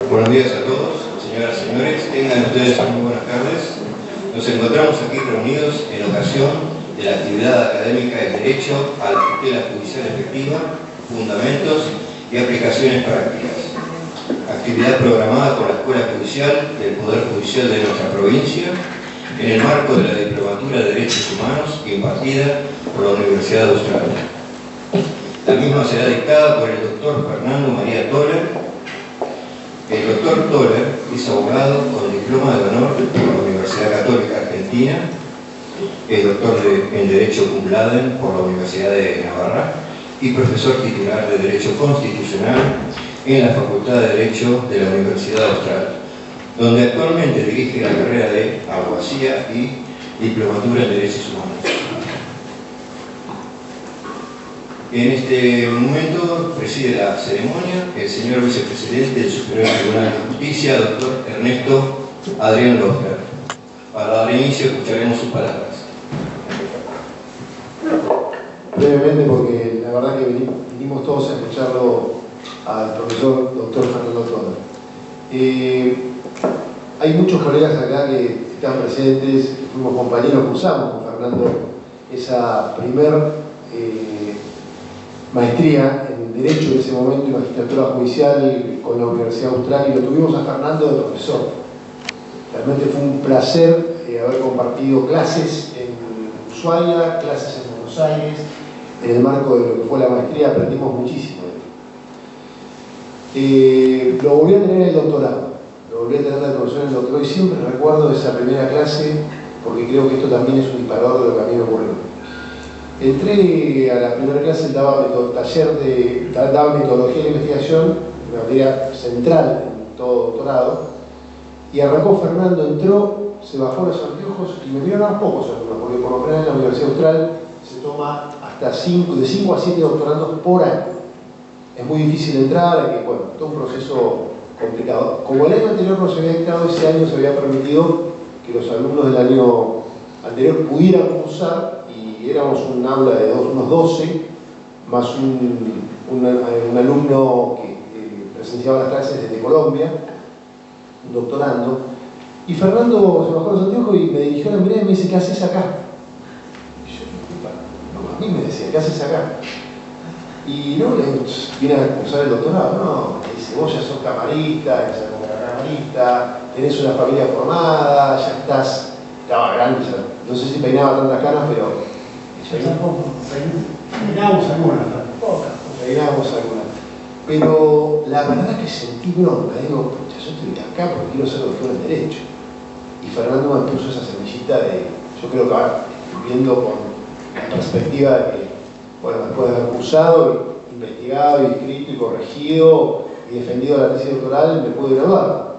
Buenos días a todos, señoras y señores, tengan ustedes muy buenas tardes. Nos encontramos aquí reunidos en ocasión de la actividad académica del Derecho a la tutela judicial efectiva, fundamentos y aplicaciones prácticas. Actividad programada por la Escuela Judicial del Poder Judicial de nuestra provincia en el marco de la Diplomatura de Derechos Humanos impartida por la Universidad de Australia. La misma será dictada por el doctor Fernando María Toller. El doctor Toller es abogado con diploma de honor por la Universidad Católica Argentina, es doctor en Derecho cum laude por la Universidad de Navarra y profesor titular de Derecho Constitucional en la Facultad de Derecho de la Universidad Austral, donde actualmente dirige la carrera de Abogacía y Diplomatura en Derechos Humanos. En este momento preside la ceremonia el señor vicepresidente del Superior Tribunal de Justicia, doctor Ernesto Adrián Loeffler. Para dar inicio escucharemos sus palabras. Brevemente, porque la verdad que vinimos todos a escucharlo al profesor doctor Fernando Toller. Hay muchos colegas acá que están presentes, que fuimos compañeros, cursamos con Fernando esa maestría en Derecho en ese momento y magistratura judicial con la Universidad Austral, y lo tuvimos a Fernando de profesor. Realmente fue un placer haber compartido clases en Ushuaia, clases en Buenos Aires, en el marco de lo que fue la maestría aprendimos muchísimo. Lo volví a tener en el doctorado, lo volví a tener de profesor en el doctorado y siempre recuerdo esa primera clase porque creo que esto también es un disparador de lo que a mí me ocurrió. Entré a la primera clase, daba metodología de investigación, una materia central en todo doctorado, y arrancó Fernando, entró, se bajó los anteojos y me vieron a pocos alumnos, porque por lo general en la Universidad Austral se toma hasta de 5 a 7 doctorandos por año. Es muy difícil entrar, hay que, bueno, todo un proceso complicado. Como el año anterior no se había dictado, ese año se había permitido que los alumnos del año anterior pudieran cursar, y éramos un aula de unos 12, más un alumno que presenciaba las clases desde Colombia, un doctorando, y Fernando se bajó los anteojos y me dirigió a la mirada y me dice: ¿qué haces acá? Y yo, no, a mí me decía: ¿qué haces acá? Y no, le digo, vine a cursar el doctorado. No, me dice: vos ya sos camarista, ya sos camarista, tenés una familia formada, ya estaba grande, ya, no sé si peinaba tantas canas, pero peinábamos algunas, pocas. Peinábamos algunas. Pero la verdad que sentí bronca, digo: pucha, yo estoy acá porque quiero ser doctor en Derecho. Y Fernando me puso esa semillita de, yo creo que ahora, viendo con la perspectiva de que, bueno, después de haber cursado, investigado, y escrito y corregido y defendido la tesis doctoral, me pude graduar.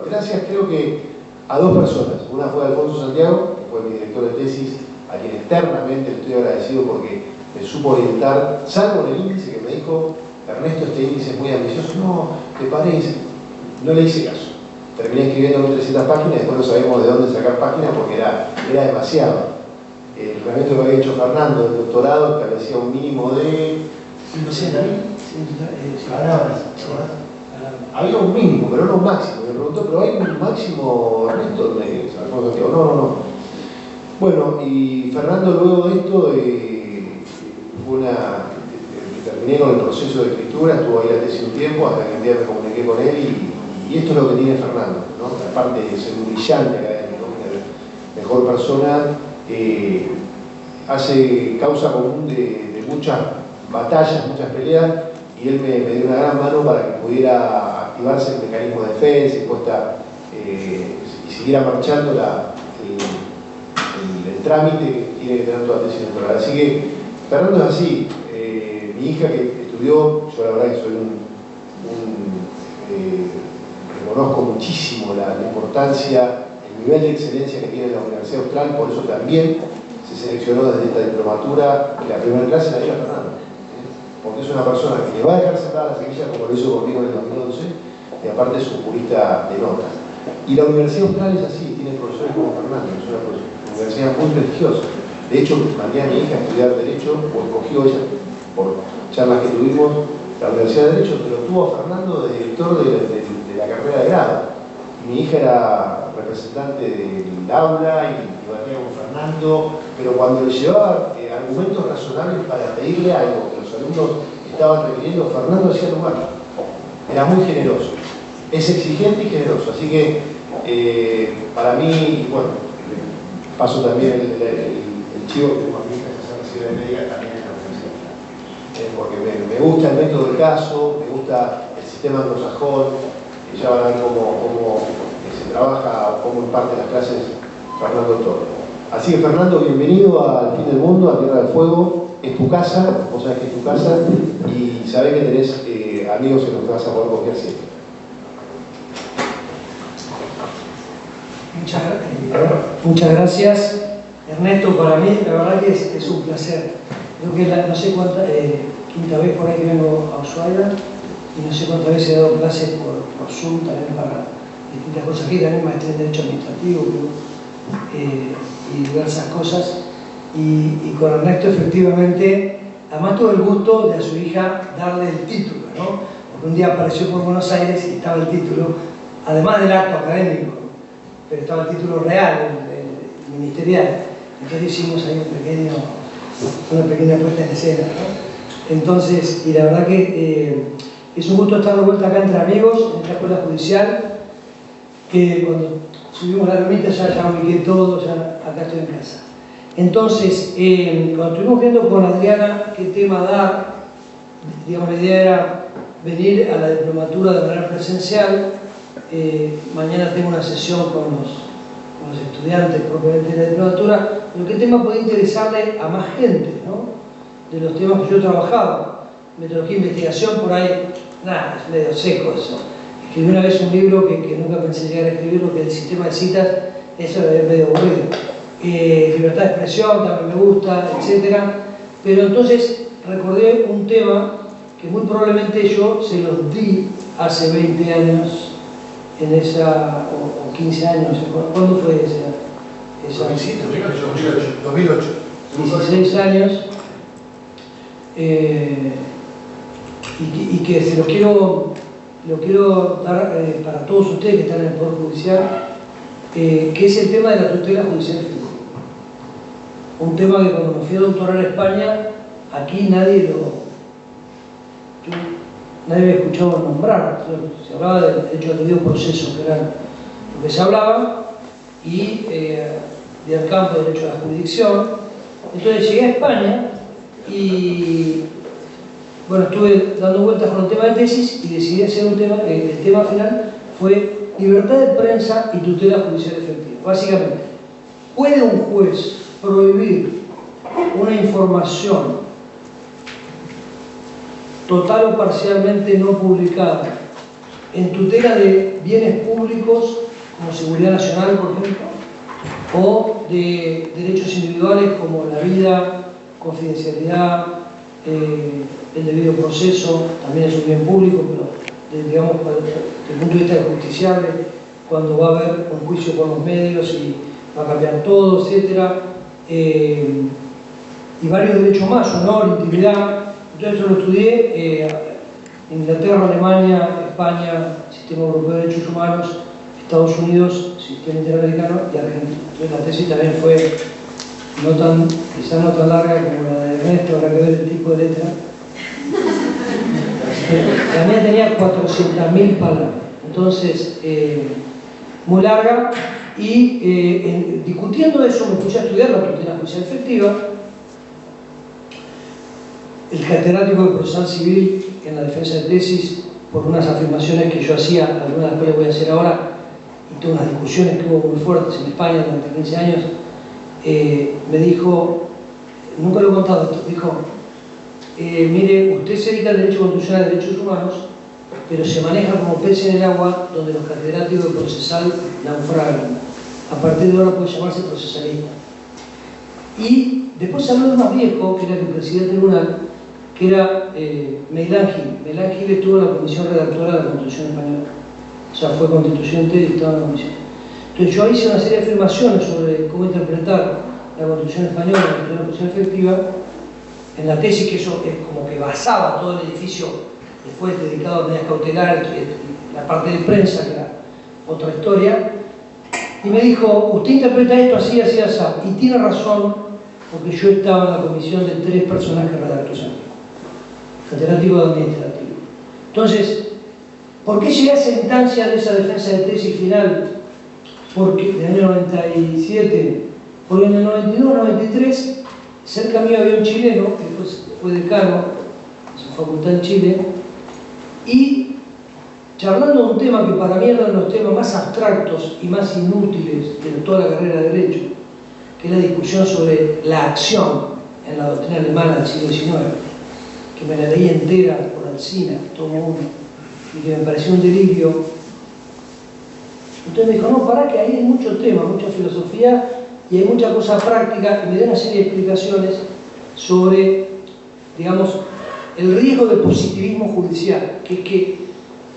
Gracias, creo que, a dos personas. Una fue Alfonso Santiago, que fue mi director de tesis, a quien eternamente le estoy agradecido porque me supo orientar, salvo en el índice que me dijo: Ernesto, este índice es muy ambicioso. No, ¿te parece? No le hice caso. Terminé escribiendo 300 páginas, después no sabíamos de dónde sacar páginas porque era demasiado. El reglamento que había hecho Fernando del doctorado establecía un mínimo de 100.000 palabras. Había un mínimo, pero no un máximo. Me preguntó: ¿pero hay un máximo, Ernesto? Alfonso Santiago: no. Bueno, y Fernando, luego de esto, terminé con el proceso de escritura, estuvo ahí la tesis un tiempo, hasta que un día me comuniqué con él, y esto es lo que tiene Fernando, ¿no? Aparte de ser un brillante académico, una mejor persona, hace causa común de muchas batallas, muchas peleas, y él me dio una gran mano para que pudiera activarse el mecanismo de defensa y siguiera marchando el trámite que tiene que tener toda tesis doctoral. Así que Fernando es así. Mi hija que estudió, yo la verdad que soy reconozco muchísimo la importancia, el nivel de excelencia que tiene la Universidad Austral, por eso también se seleccionó desde esta diplomatura, y la primera clase la dio Fernando, porque es una persona que le va a dejar cerrada la semilla como lo hizo conmigo en el 2011, y aparte es un jurista de nota. Y la Universidad Austral es así, tiene profesores como Fernando, es una universidad muy prestigiosa. De hecho, mandé a mi hija a estudiar Derecho, o escogió ella, por charlas que tuvimos, la Universidad de Derecho, pero tuvo a Fernando de director del carrera de grado. Mi hija era representante del aula y debatía con Fernando, pero cuando le llevaba argumentos razonables para pedirle algo que los alumnos estaban requiriendo, Fernando hacía lugar. Era muy generoso. Es exigente y generoso. Así que para mí, bueno, paso también el chivo que tengo a mi hija que se recibe de médica también en la universidad. Porque me gusta el método del caso, me gusta el sistema anglosajón. Ya van a ver cómo se trabaja o cómo imparte las clases Fernando Torres. Así que Fernando, bienvenido al Fin del Mundo, a Tierra del Fuego. Es tu casa, vos sabés que es tu casa y sabés que tenés amigos en los que vas a poder confiar siempre. Muchas gracias, Ernesto. Para mí, la verdad que es un placer. Creo que no sé cuánta, quinta vez por ahí que vengo a Ushuaia. Y no sé cuántas veces he dado clases por Zoom también para distintas cosas aquí, también maestría en Derecho Administrativo y diversas cosas. Y con Ernesto efectivamente, además tuve el gusto de a su hija darle el título, ¿no? Porque un día apareció por Buenos Aires y estaba el título, además del acto académico, pero estaba el título real, el ministerial. Entonces hicimos ahí una pequeña puesta en escena, ¿no? Entonces, y la verdad que es un gusto estar de vuelta acá entre amigos, en esta escuela judicial, que cuando subimos la ermita ya ubiqué todo, ya acá estoy en casa. Entonces, cuando estuvimos viendo con Adriana qué tema dar, digamos, la idea era venir a la diplomatura de manera presencial. Mañana tengo una sesión con los estudiantes propiamente de la diplomatura, pero qué tema puede interesarle a más gente, ¿no? De los temas que yo he trabajado. Metodología de investigación, por ahí, nada, es medio seco eso. Escribí una vez un libro que nunca pensé llegar a escribirlo, que es el sistema de citas, eso es medio aburrido. Libertad de expresión, también me gusta, etc. Pero entonces recordé un tema que muy probablemente yo se los di hace 20 años, en esa, o 15 años, ¿cuándo fue esa? 2008. 16 años. Y que se lo quiero dar para todos ustedes que están en el Poder Judicial, que es el tema de la tutela judicial efectiva. Un tema que cuando me fui a doctorar a España, aquí nadie me había escuchado nombrar. Se hablaba del derecho al debido proceso, que era lo que se hablaba, y del campo de derecho a la jurisdicción. Entonces llegué a España y bueno, estuve dando vueltas con el tema de tesis y decidí hacer un tema, el tema final fue libertad de prensa y tutela judicial efectiva. Básicamente, ¿puede un juez prohibir una información total o parcialmente no publicada en tutela de bienes públicos como seguridad nacional, por ejemplo, o de derechos individuales como la vida, confidencialidad, el debido proceso? También es un bien público, pero digamos desde el punto de vista del justiciable, cuando va a haber un juicio con los medios y va a cambiar todo, etc. Y varios derechos más, honor, intimidad. Entonces yo lo estudié, Inglaterra, Alemania, España, Sistema Europeo de Derechos Humanos, Estados Unidos, Sistema Interamericano y Argentina. Entonces la tesis también fue quizás no tan larga como la de Ernesto, habrá que ver el tipo de letra. La mía tenía 400.000 palabras, entonces muy larga, y discutiendo eso me puse a estudiar la tutela judicial efectiva. El catedrático de procesal civil en la defensa de tesis, por unas afirmaciones que yo hacía, algunas de las cuales voy a hacer ahora, y tuve unas discusiones que hubo muy fuertes en España durante 15 años, me dijo, nunca lo he contado, dijo, mire, usted se dedica al derecho constitucional de derechos humanos, pero se maneja como pez en el agua donde los catedráticos de procesal naufragan. A partir de ahora puede llamarse procesalista. Y después habló de más viejo, que era el que presidía el tribunal, que era Meilán Gil. Meilán Gil estuvo en la comisión redactora de la Constitución española. O sea, fue constituyente y estaba en la comisión. Entonces yo hice una serie de afirmaciones sobre cómo interpretar la Constitución española, la Constitución efectiva, en la tesis, que eso es como que basaba todo el edificio después dedicado a medidas cautelares, la parte de prensa, que era otra historia, y me dijo, usted interpreta esto así, así, así, y tiene razón, porque yo estaba en la comisión de 3 personajes redactores, catedrático de administrativo. Entonces, ¿por qué llegué a esa instancia de esa defensa de tesis final? Porque en el año 97, porque en el 92, 93, cerca mío había un chileno, que después fue decano en su facultad en Chile, y charlando de un tema que para mí era uno de los temas más abstractos y más inútiles de toda la carrera de Derecho, que es la discusión sobre la acción en la doctrina alemana del siglo XIX, que me la leí entera por Alsina, tomo uno, y que me pareció un delirio. Entonces me dijo, no, pará, que ahí hay mucho tema, mucha filosofía y hay mucha cosa práctica, y me dio una serie de explicaciones sobre, digamos, el riesgo del positivismo judicial, que es que,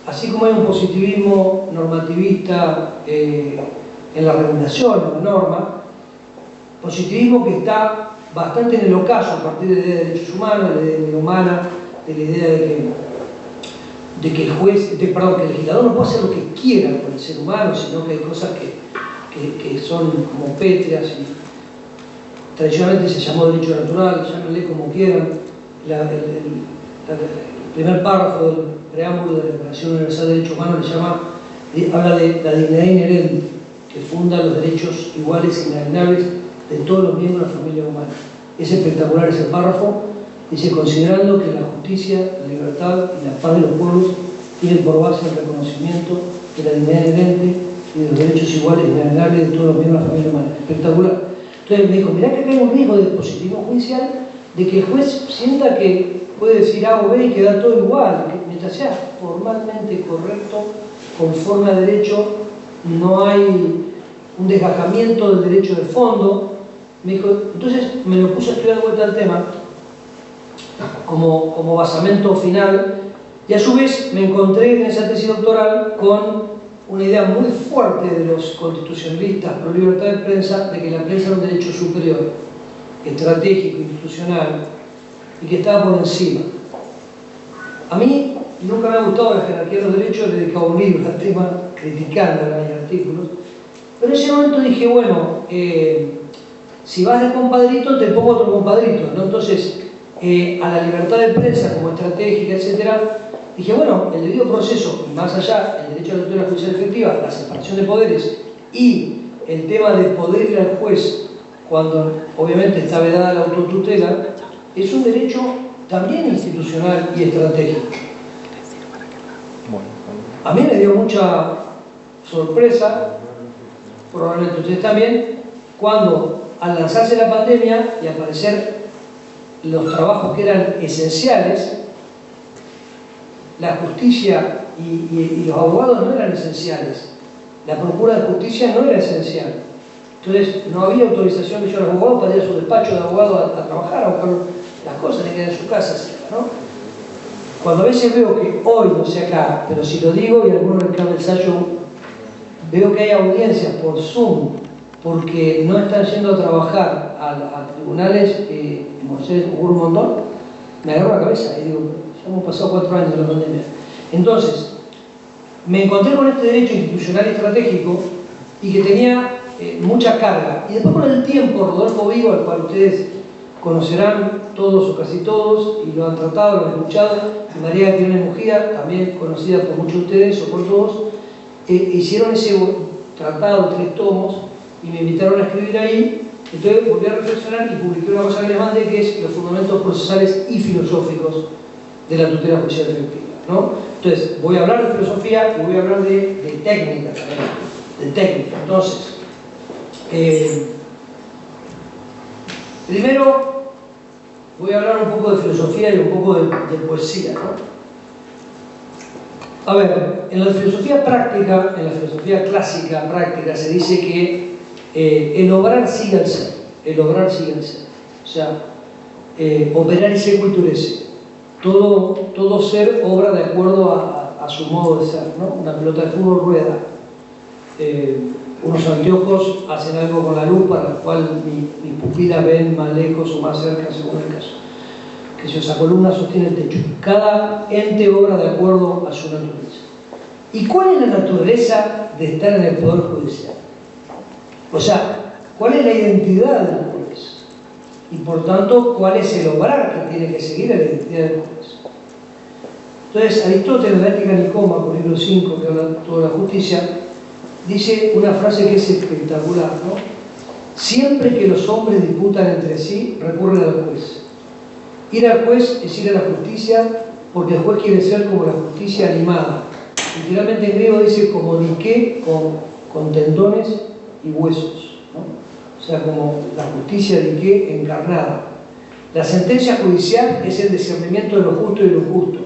así como hay un positivismo normativista en la regulación, en la norma, positivismo que está bastante en el ocaso a partir de la idea de derechos humanos, de la idea de humana, de la idea de que el juez, que el legislador no puede hacer lo que quiera con el ser humano, sino que hay cosas que son como pétreas y tradicionalmente se llamó derecho natural, llámenle como quieran. El primer párrafo del preámbulo de la Declaración Universal de Derechos Humanos habla de la dignidad inherente que funda los derechos iguales e inalienables de todos los miembros de la familia humana. Es espectacular ese párrafo. Dice, considerando que la justicia, la libertad y la paz de los pueblos tienen por base el reconocimiento de la dignidad inherente y de los derechos iguales e inalienables de todos los miembros de la familia humana. Espectacular. Entonces me dijo, mirá que acá hay un riesgo de positivismo judicial, de que el juez sienta que puede decir A o B y queda todo igual, que mientras sea formalmente correcto, conforme a derecho, no hay un desgajamiento del derecho de fondo. Me dijo, entonces me lo puse a estudiar de vuelta al tema como basamento final, y a su vez me encontré en esa tesis doctoral con una idea muy fuerte de los constitucionalistas pro libertad de prensa, de que la prensa era un derecho superior, estratégico, institucional, y que estaba por encima. A mí nunca me ha gustado la jerarquía de los derechos, le he dedicado un libro al tema, criticándola y artículos, pero en ese momento dije, bueno, si vas de compadrito, te pongo otro compadrito, ¿no? Entonces, a la libertad de prensa como estratégica, etcétera, dije, bueno, el debido proceso, y más allá, el derecho a la tutela judicial efectiva, la separación de poderes y el tema de poder ir al juez cuando obviamente está vedada la autotutela, es un derecho también institucional y estratégico. A mí me dio mucha sorpresa, probablemente ustedes también, cuando al lanzarse la pandemia y aparecer los trabajos que eran esenciales, la justicia y los abogados no eran esenciales, la procura de justicia no era esencial. Entonces no había autorización de los abogados para ir a su despacho de abogado a trabajar, a buscar las cosas, de quedar en su casa, ¿no? Cuando a veces veo que hoy, no sé acá, pero si lo digo y alguno reclama el ensayo, veo que hay audiencias por Zoom porque no están yendo a trabajar a tribunales, como ustedes ocurre un montón, me agarro la cabeza y digo, ya hemos pasado 4 años de la pandemia. Entonces, me encontré con este derecho institucional y estratégico y que tenía mucha carga. Y después con el tiempo, Rodolfo Vigo, al cual ustedes conocerán todos o casi todos, y lo han tratado, lo han escuchado, y María Quirones Mujía, también conocida por muchos de ustedes o por todos, hicieron ese tratado, 3 tomos, y me invitaron a escribir ahí. Entonces volví a reflexionar y publiqué una cosa que les mandé, que es los fundamentos procesales y filosóficos de la tutela judicial efectiva, ¿no? Entonces, voy a hablar de filosofía y voy a hablar de técnica también, de técnica. Entonces, primero voy a hablar un poco de filosofía y un poco de poesía, ¿no? A ver, en la filosofía práctica, en la filosofía clásica práctica, se dice que el obrar sigue al ser, el obrar sigue al ser. O sea, operar y se culturece. Todo ser obra de acuerdo a su modo de ser, ¿no? Una pelota de fútbol rueda. Unos anteojos hacen algo con la luz para la cual mis pupilas ven más lejos o más cerca según el caso. Que si esa columna sostiene el techo. Cada ente obra de acuerdo a su naturaleza. ¿Y cuál es la naturaleza de estar en el Poder Judicial? O sea, ¿cuál es la identidad del juez? Y por tanto, ¿cuál es el obrar que tiene que seguir la identidad del juez? Entonces, Aristóteles, en la Ética Nicoma, por libro 5, que habla de toda la justicia, dice una frase que es espectacular, ¿no? Siempre que los hombres disputan entre sí, recurren al juez. Ir al juez es ir a la justicia, porque el juez quiere ser como la justicia animada. Literalmente en griego dice como dique con tendones y huesos, ¿no? O sea, como la justicia dique encarnada. La sentencia judicial es el discernimiento de lo justo y lo injusto,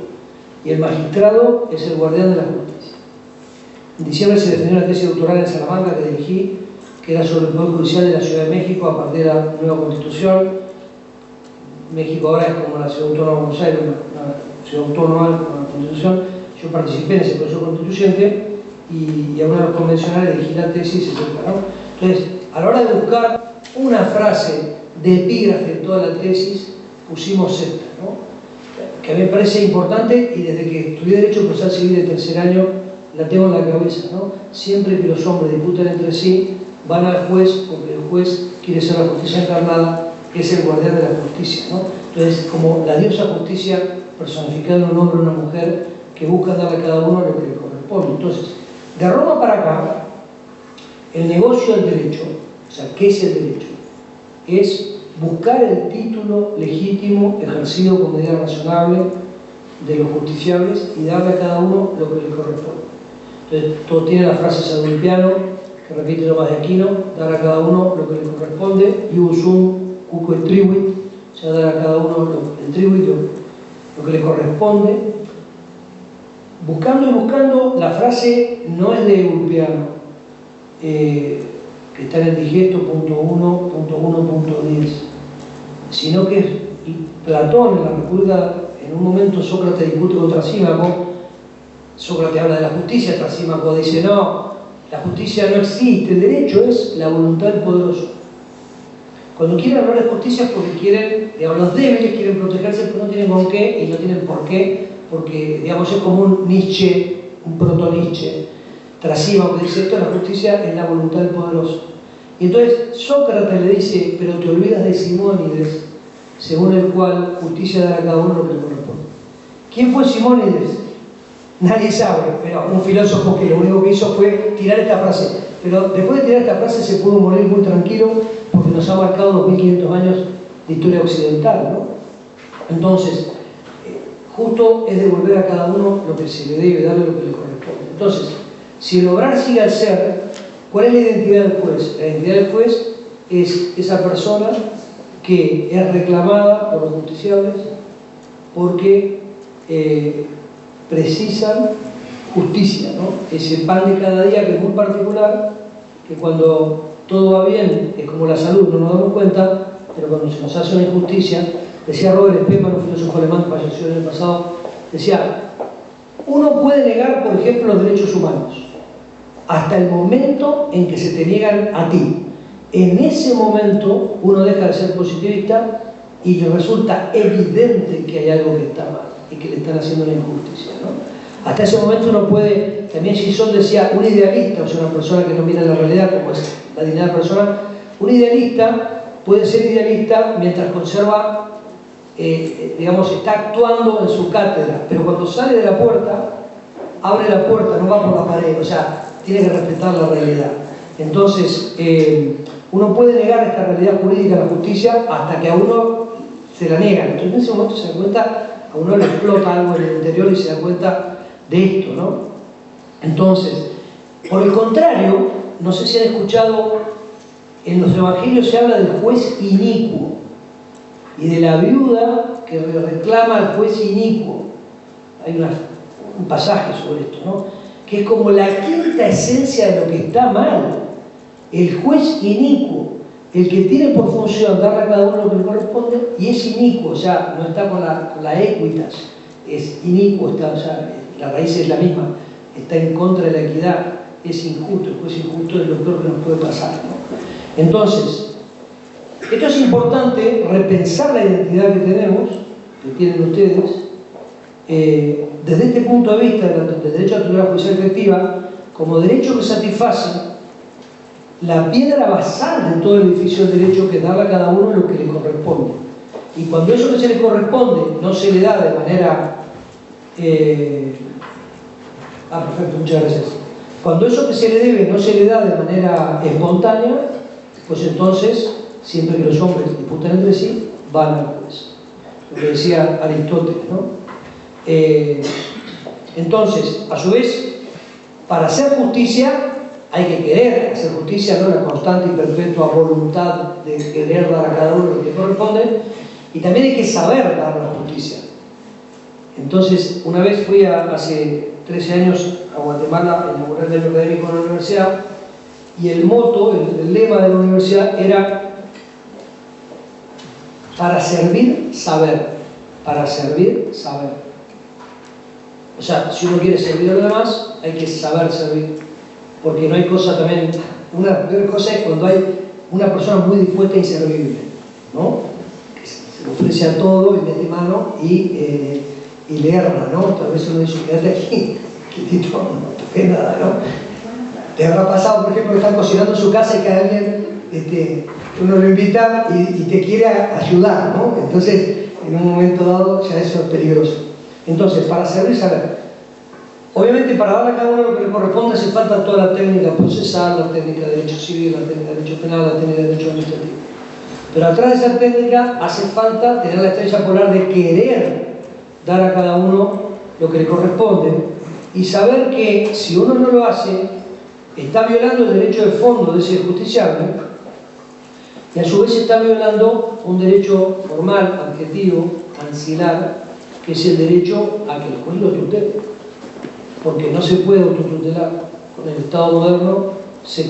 y el magistrado es el guardián de la justicia. En diciembre se defendió una tesis doctoral en Salamanca que dirigí, que era sobre el Poder Judicial de la Ciudad de México a partir de la nueva Constitución. México ahora es como la Ciudad Autónoma de Buenos Aires, una ciudad autónoma con la Constitución. Yo participé en ese proceso constituyente y a uno de los convencionales dirigí la tesis, etc., ¿no? Entonces, a la hora de buscar una frase de epígrafe en toda la tesis, pusimos esta, ¿no? Que a mí me parece importante y desde que estudié Derecho Procesal Civil de tercer año la tengo en la cabeza, ¿no? Siempre que los hombres disputan entre sí, van al juez porque el juez quiere ser la justicia encarnada, que es el guardián de la justicia, ¿no? Entonces, como la diosa justicia personificada en un hombre o una mujer que busca darle a cada uno lo que le corresponde. Entonces, de Roma para acá, el negocio del derecho, o sea, ¿qué es el derecho? Es buscar el título legítimo ejercido con medida razonable de los justiciables y darle a cada uno lo que le corresponde. Entonces, todo tiene la frase sadulpiano, que repite Tomás de Aquino, dar a cada uno lo que le corresponde, ius sum cuco et tribuit, o sea, dar a cada uno el tribuit, lo que le corresponde. Buscando y buscando, la frase no es de Ulpiano, que está en el digesto .1.1.10, sino que es Platón en la República. En un momento Sócrates discute con Trasímaco. Sócrates habla de la justicia, Trasímaco dice no, la justicia no existe, el derecho es la voluntad del poderoso. Cuando quieren hablar de justicia es porque quieren, digamos, los débiles quieren protegerse, pero no tienen con qué y no tienen por qué, porque, digamos, es como un Nietzsche, un proto-Nietzsche, Trasímaco que dice esto, la justicia es la voluntad del poderoso. Y entonces Sócrates le dice, pero te olvidas de Simónides, según el cual justicia dará a cada uno lo que le corresponde. ¿Quién fue Simónides? Nadie sabe, pero un filósofo que lo único que hizo fue tirar esta frase. Pero después de tirar esta frase se pudo morir muy tranquilo porque nos ha marcado 2500 años de historia occidental, ¿no? Entonces, justo es devolver a cada uno lo que se le debe, darle lo que le corresponde. Entonces, si el obrar sigue al ser, ¿cuál es la identidad del juez? La identidad del juez es esa persona que es reclamada por los justiciables porque precisan justicia, ¿no? Ese pan de cada día que es muy particular, que cuando todo va bien es como la salud, no nos damos cuenta, pero cuando se nos hace una injusticia, decía Robert Speckman, un filósofo alemán que falleció en el pasado, decía, uno puede negar, por ejemplo, los derechos humanos hasta el momento en que se te niegan a ti. En ese momento uno deja de ser positivista y le resulta evidente que hay algo que está mal y que le están haciendo una injusticia, ¿no? Hasta ese momento uno puede, también Gisón decía, un idealista, o sea, una persona que no mira la realidad como es la dignidad de la persona, un idealista puede ser idealista mientras conserva, digamos, está actuando en su cátedra, pero cuando sale de la puerta, abre la puerta, no va por la pared, o sea, tiene que respetar la realidad. Entonces, uno puede negar esta realidad jurídica de la justicia hasta que a uno se la niegan. Entonces, en ese momento se da cuenta, a uno le explota algo en el interior y se da cuenta de esto, ¿no? Entonces, por el contrario, no sé si han escuchado, en los evangelios se habla del juez inicuo y de la viuda que reclama al juez inicuo. Hay un pasaje sobre esto, ¿no? Que es como la quinta esencia de lo que está mal. El juez inicuo, el que tiene por función darle a cada uno lo que le corresponde, y es inicuo, o sea, no está con la equitas, es inicuo, está, o sea, la raíz es la misma, está en contra de la equidad, es injusto, el juez injusto es lo peor que nos puede pasar, ¿no? Entonces, esto es importante, repensar la identidad que tenemos, que tienen ustedes, desde este punto de vista del derecho a la tutela judicial efectiva, como derecho que satisface la piedra basal de todo el edificio del derecho, que es darle a cada uno lo que le corresponde. Y cuando eso que se le corresponde no se le da de manera... perfecto, muchas gracias. Cuando eso que se le debe no se le da de manera espontánea, pues entonces, siempre que los hombres disputan entre sí, van al juez. Lo que decía Aristóteles, ¿no? Entonces, a su vez, para hacer justicia hay que querer hacer justicia, no la constante y perpetua voluntad de querer dar a cada uno lo que corresponde, y también hay que saber dar la justicia. Entonces, una vez fui hace 13 años a Guatemala a inaugurar el año académico en la universidad, y el moto, el lema de la universidad era: para servir, saber. Para servir, saber. O sea, si uno quiere servir a los demás, hay que saber servir. Porque no hay cosa también... Una peor cosa es cuando hay una persona muy dispuesta e inservible, ¿no? Que se ofrece a todo y mete mano y le erra, ¿no? Tal vez uno dice: quédate aquí, quietito, no toques nada, ¿no? Te habrá pasado, por ejemplo, que están cocinando en su casa y que alguien, uno lo invita y te quiere ayudar, ¿no? Entonces, en un momento dado, ya eso es peligroso. Entonces, para servir, saber. Obviamente, para darle a cada uno lo que le corresponde, hace falta toda la técnica procesal, la técnica de derecho civil, la técnica de derecho penal, la técnica de derecho administrativo. Pero atrás de esa técnica hace falta tener la estrella polar de querer dar a cada uno lo que le corresponde y saber que si uno no lo hace, está violando el derecho de fondo de ser justiciable y a su vez está violando un derecho formal, adjetivo, ancilar, que es el derecho a que el juez lo tutele. Porque no se puede autotutelar. Con el Estado moderno se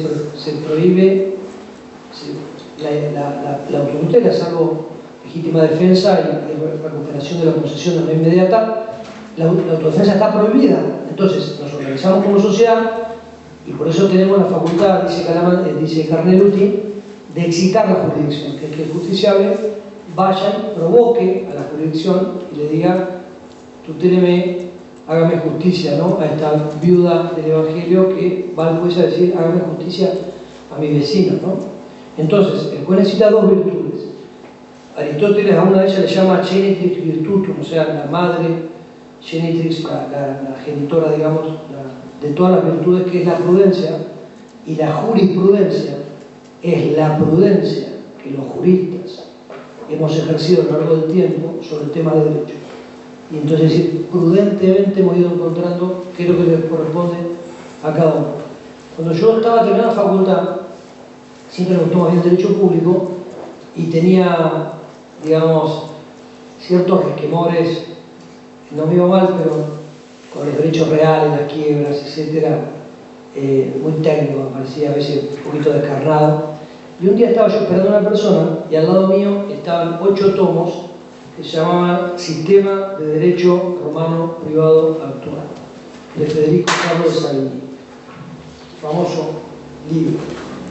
prohíbe la autotutela, salvo legítima defensa y recuperación de la posesión de la inmediata. La autodefensa está prohibida. Entonces nos organizamos como sociedad y por eso tenemos la facultad, dice Carneluti, de excitar la jurisdicción, que es que el justiciable vaya, provoque a la jurisdicción y le diga: tutéleme, hágame justicia, ¿no? A esta viuda del Evangelio que va al juez a decir: hágame justicia a mi vecino, ¿no? Entonces, el juez necesita dos virtudes. Aristóteles a una de ellas le llama genitrix virtutum, o sea, la madre, genitrix, la genitora, digamos, de todas las virtudes, que es la prudencia, y la jurisprudencia es la prudencia que los juristas hemos ejercido a lo largo del tiempo sobre el tema de derecho. Y entonces, prudentemente hemos ido encontrando qué es lo que le corresponde a cada uno. Cuando yo estaba terminando la facultad, siempre me gustó más bien derecho público y tenía, digamos, ciertos resquemores, no me iba mal, pero con los derechos reales, las quiebras, etcétera, muy técnico, me parecía a veces un poquito descarnado. Y un día estaba yo esperando a una persona y al lado mío estaban 8 tomos que se llamaban Sistema de Derecho Romano Privado Actual, de Federico Carlos de Savigny, famoso libro.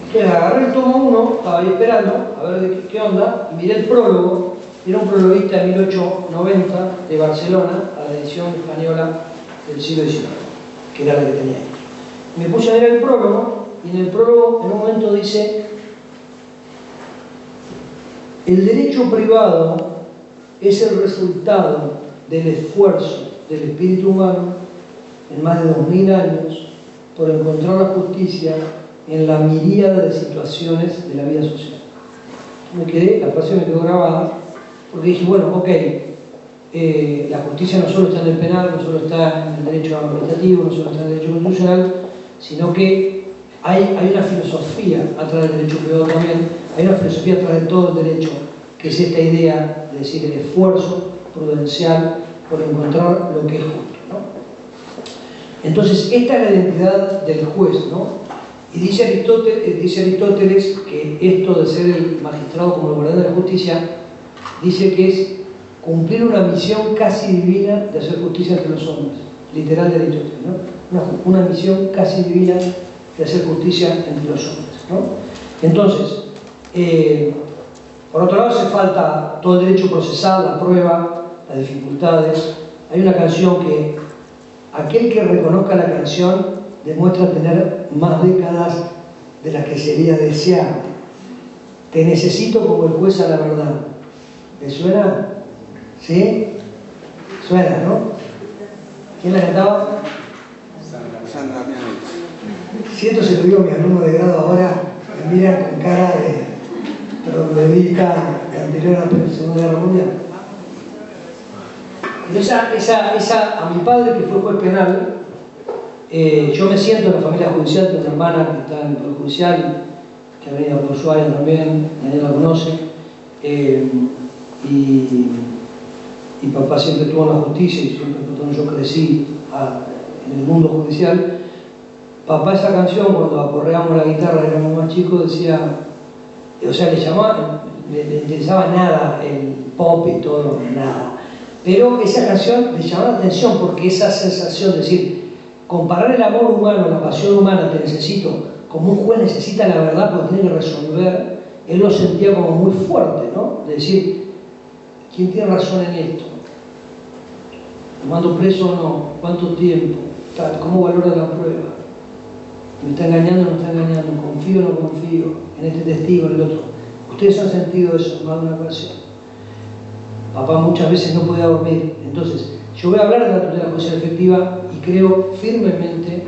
Entonces agarré el tomo 1, estaba ahí esperando a ver de qué onda, y miré el prólogo. Era un prologuista de 1890 de Barcelona, a la edición española del siglo XIX, que era la que tenía ahí. Me puse a ver el prólogo, y en el prólogo en un momento dice: el derecho privado es el resultado del esfuerzo del espíritu humano en más de 2000 años por encontrar la justicia en la miríada de situaciones de la vida social. La frase me quedó grabada, porque dije: bueno, ok, la justicia no solo está en el penal, no solo está en el derecho administrativo, no solo está en el derecho constitucional, sino que hay una filosofía atrás del derecho privado también, hay una filosofía atrás de todo el derecho, que es esta idea de decir el esfuerzo prudencial por encontrar lo que es justo, ¿no? Entonces, esta es la identidad del juez, ¿no? Y dice Aristóteles que esto de ser el magistrado como el guardián de la justicia, dice que es cumplir una misión casi divina de hacer justicia entre los hombres, literal de Aristóteles, ¿no? Una misión casi divina de hacer justicia entre los hombres, ¿no? Entonces, por otro lado, hace falta todo el derecho procesal, la prueba, las dificultades. Hay una canción que aquel que reconozca la canción demuestra tener más décadas de las que sería deseable. Te necesito como el juez a la verdad. ¿Le suena? ¿Sí? Suena, ¿no? ¿Quién la cantaba? Sandra Mianovich. Siento, se lo digo a mi alumno de grado ahora, me miran con cara de troglodita anterior a la Segunda Guerra Mundial. Esa, a mi padre, que fue juez penal, yo me siento en la familia judicial, tengo una hermana que está en el Poder Judicial, que ha venido por Ushuaia también, nadie la conoce, y papá siempre estuvo en la justicia y siempre cuando yo crecí en el mundo judicial. Papá, esa canción, cuando aporreamos la guitarra, éramos más chicos, decía, o sea, le interesaba nada el pop y todo, nada. Pero esa canción le llamaba la atención porque esa sensación de decir, comparar el amor humano, la pasión humana, te necesito, como un juez necesita la verdad porque tiene que resolver, él lo sentía como muy fuerte, ¿no? De decir, ¿quién tiene razón en esto? ¿Lo mando preso o no? ¿Cuánto tiempo? ¿Cómo valora la prueba? ¿Me está engañando o no está engañando? ¿Confío o no confío en este testigo, en el otro? Ustedes han sentido eso en más de una ocasión. Papá muchas veces no podía dormir. Entonces, yo voy a hablar de la tutela judicial efectiva y creo firmemente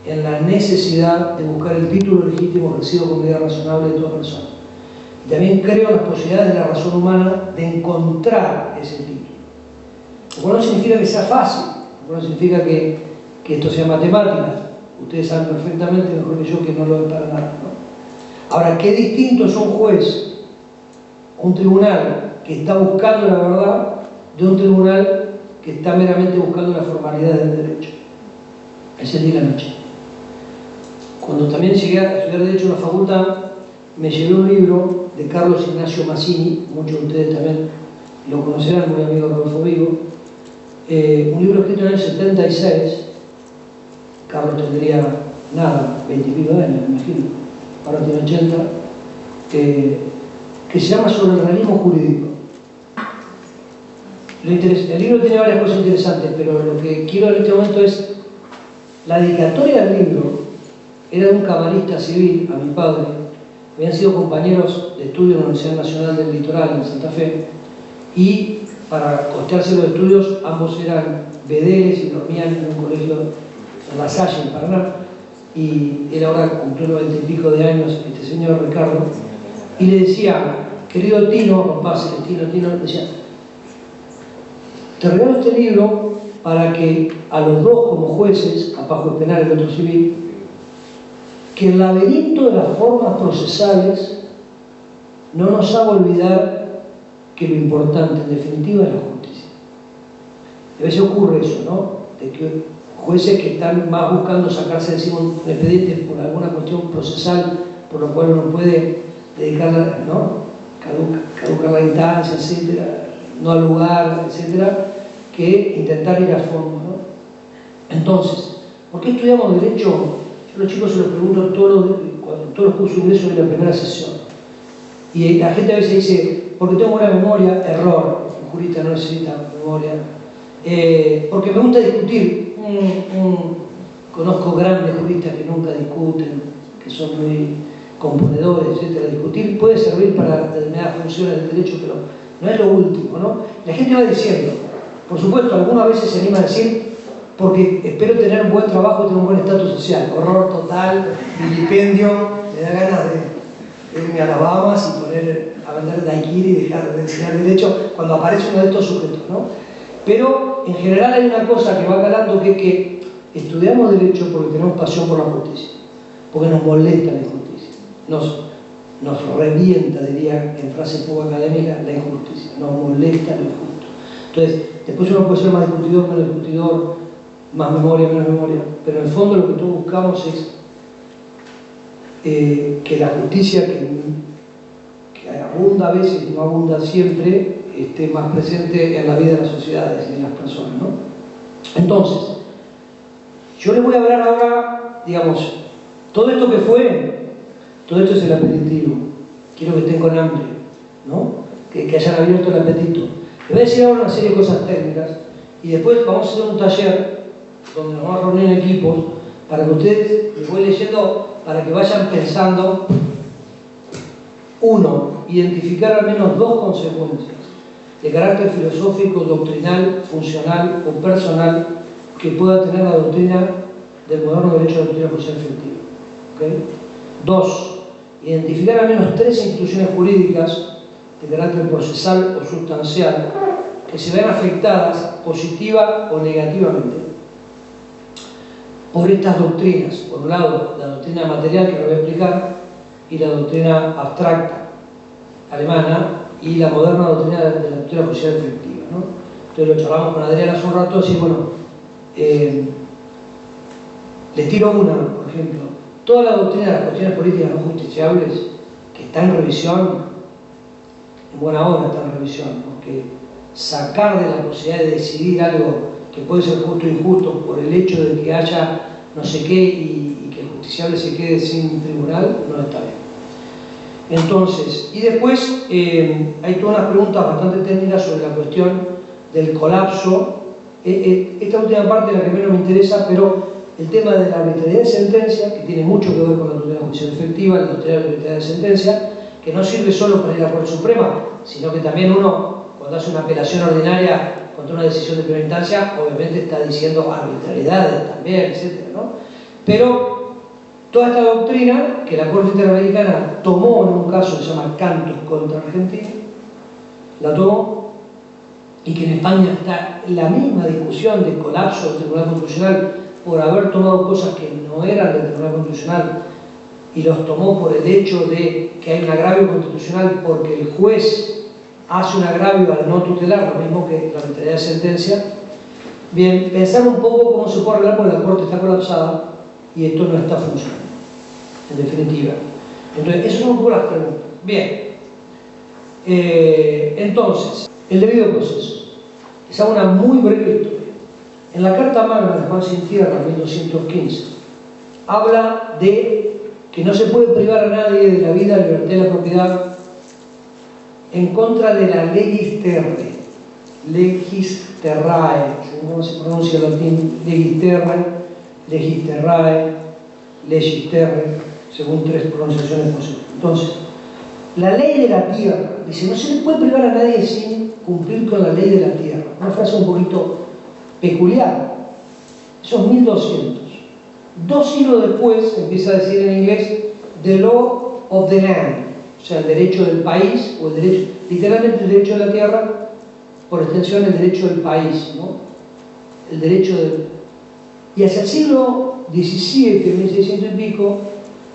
en la necesidad de buscar el título legítimo ejercido con medida razonable de toda persona. Y también creo en las posibilidades de la razón humana de encontrar ese título. Lo cual no significa que sea fácil, lo cual no significa que esto sea matemática. Ustedes saben perfectamente, mejor que yo, que no lo es para nada, ¿no? Ahora, qué distinto es un juez, un tribunal que está buscando la verdad, de un tribunal que está meramente buscando la formalidad del derecho. Ese día y la noche. Cuando también llegué a estudiar Derecho en la facultad, me llevé un libro de Carlos Ignacio Massini, muchos de ustedes también lo conocerán, muy amigo de Rodolfo Vigo, un libro escrito en el 76, Carlos tendría nada, 20 y pico de años, me imagino, ahora tiene 80, que se llama Sobre el realismo jurídico. El libro tiene varias cosas interesantes, pero lo que quiero en este momento es la dedicatoria del libro. Era de un camarista civil, a mi padre, habían sido compañeros de estudio en la Universidad Nacional del Litoral, en Santa Fe, y para costearse los estudios, ambos eran vedeles y dormían en un colegio en La Salle, en Paraná, y él ahora cumplió 90 y pico de años, este señor Ricardo, y le decía, querido Tino, papá, Tino, decía, te regalo este libro para que a los dos como jueces, papá juez penal y el otro civil, que el laberinto de las formas procesales no nos haga olvidar que lo importante en definitiva es la justicia. A veces ocurre eso, ¿no? De que jueces que están más buscando sacarse de encima un expediente por alguna cuestión procesal por lo cual uno puede dedicarla, ¿no? Caducar la instancia, etcétera, no al lugar, etcétera, que intentar ir a fondo, ¿no? Entonces, ¿por qué estudiamos Derecho? Yo a los chicos se los pregunto en todos los cursos de ingreso de la primera sesión. Y la gente a veces dice, porque tengo buena memoria, error, un jurista no necesita memoria. Porque me gusta discutir. Conozco grandes juristas que nunca discuten, que son muy componedores, etc. Discutir puede servir para determinadas funciones del derecho, pero no es lo último, ¿no? La gente va diciendo, por supuesto, algunas veces se anima a decir, porque espero tener un buen trabajo y tener un buen estatus social. Horror total, vilipendio, me da ganas de irme a las Bahamas y poner a vender daiquiri y dejar de enseñar derecho cuando aparece uno de estos sujetos, ¿no? Pero en general hay una cosa que va calando, que es que estudiamos derecho porque tenemos pasión por la justicia, porque nos molesta la injusticia, nos revienta, diría en frase poco académica, la injusticia, nos molesta lo injusto. Entonces, después uno puede ser más discutidor, menos discutidor, más memoria, menos memoria, pero en el fondo lo que todos buscamos es que la justicia, que abunda a veces y no abunda siempre, esté más presente en la vida de las sociedades y de las personas, ¿no? Entonces, yo les voy a hablar ahora, digamos, todo esto que fue, todo esto es el aperitivo. Quiero que estén con hambre, ¿no? Que hayan abierto el apetito. Les voy a decir ahora una serie de cosas técnicas y después vamos a hacer un taller donde nos vamos a reunir en equipos, para que ustedes, les voy leyendo, para que vayan pensando. Uno, identificar al menos dos consecuencias de carácter filosófico, doctrinal, funcional o personal que pueda tener la doctrina del moderno derecho a la tutela judicial efectiva. ¿Okay? Dos, identificar al menos tres instituciones jurídicas de carácter procesal o sustancial que se vean afectadas positiva o negativamente por estas doctrinas. Por un lado, la doctrina material, que lo voy a explicar, y la doctrina abstracta alemana, y la moderna doctrina de la tutela judicial efectiva, ¿no? Entonces lo charlamos con Adrián hace un rato, así, bueno, les tiro una, por ejemplo. Toda la doctrina de las cuestiones políticas no justiciables, que está en revisión, en buena hora está en revisión, porque sacar de la posibilidad de decidir algo que puede ser justo o injusto por el hecho de que haya no sé qué y que el justiciable se quede sin tribunal, no está bien. Entonces, y después hay todas unas preguntas bastante técnicas sobre la cuestión del colapso. Esta última parte es la que menos me interesa, pero el tema de la arbitrariedad de sentencia, que tiene mucho que ver con la tutela judicial efectiva, la tutela de la arbitrariedad de sentencia, que no sirve solo para ir a la Corte Suprema, sino que también uno, cuando hace una apelación ordinaria contra una decisión de primera instancia, obviamente está diciendo arbitrariedades también, etc., ¿no? Pero toda esta doctrina que la Corte Interamericana tomó en un caso que se llama Cantos contra Argentina, la tomó, y que en España está la misma discusión de colapso del Tribunal Constitucional por haber tomado cosas que no eran del Tribunal Constitucional y los tomó por el hecho de que hay un agravio constitucional porque el juez hace un agravio al no tutelar, lo mismo que la arbitrariedad de sentencia. Bien, pensar un poco cómo se puede arreglar porque la Corte está colapsada y esto no está funcionando, en definitiva. Entonces, esas son un poco las preguntas. Bien, entonces, el debido proceso. Les hago una muy breve historia. En la Carta Magna de Juan Sin Tierra, 1215, habla de que no se puede privar a nadie de la vida, la libertad y la propiedad en contra de la legis terrae. Legis terrae, ¿cómo se pronuncia en latín? Legis terrae, legis terrae, legis terrae, según tres pronunciaciones posibles. Entonces, la ley de la tierra, dice, no se le puede privar a nadie sin cumplir con la ley de la tierra. Una frase un poquito peculiar. Esos 1200. 2 siglos después empieza a decir en inglés the law of the land, o sea, el derecho del país, o el derecho, literalmente el derecho de la tierra, por extensión el derecho del país, ¿no? El derecho del... Y hacia el siglo XVII, 1600 y pico,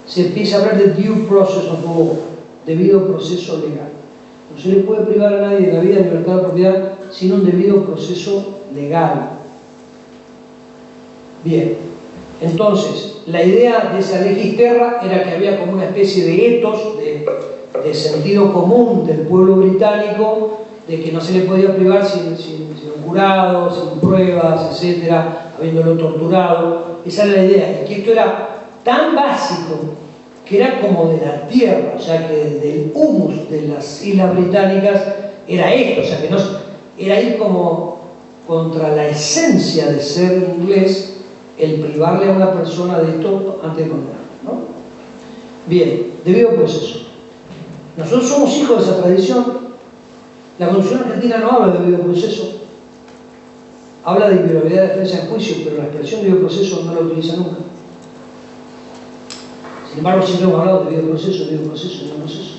se empieza a hablar de due process of law, debido proceso legal. No se le puede privar a nadie de la vida, libertad de propiedad sin un debido proceso legal. Bien, entonces, la idea de esa legis terra era que había como una especie de ethos, de sentido común del pueblo británico, de que no se le podía privar sin un jurado, sin pruebas, etcétera, habiéndolo torturado. Esa era la idea, y que esto era tan básico que era como de la tierra, o sea que del humus de las islas británicas era esto, o sea que no era ir como contra la esencia de ser inglés el privarle a una persona de esto antes de condenarlo, ¿no? Bien, debido proceso. Nosotros somos hijos de esa tradición. La Constitución argentina no habla de debido proceso, habla de inviolabilidad de defensa en juicio, pero la expresión debido proceso no la utiliza nunca. Sin embargo, siempre hemos hablado de debido proceso, debido proceso, debido proceso.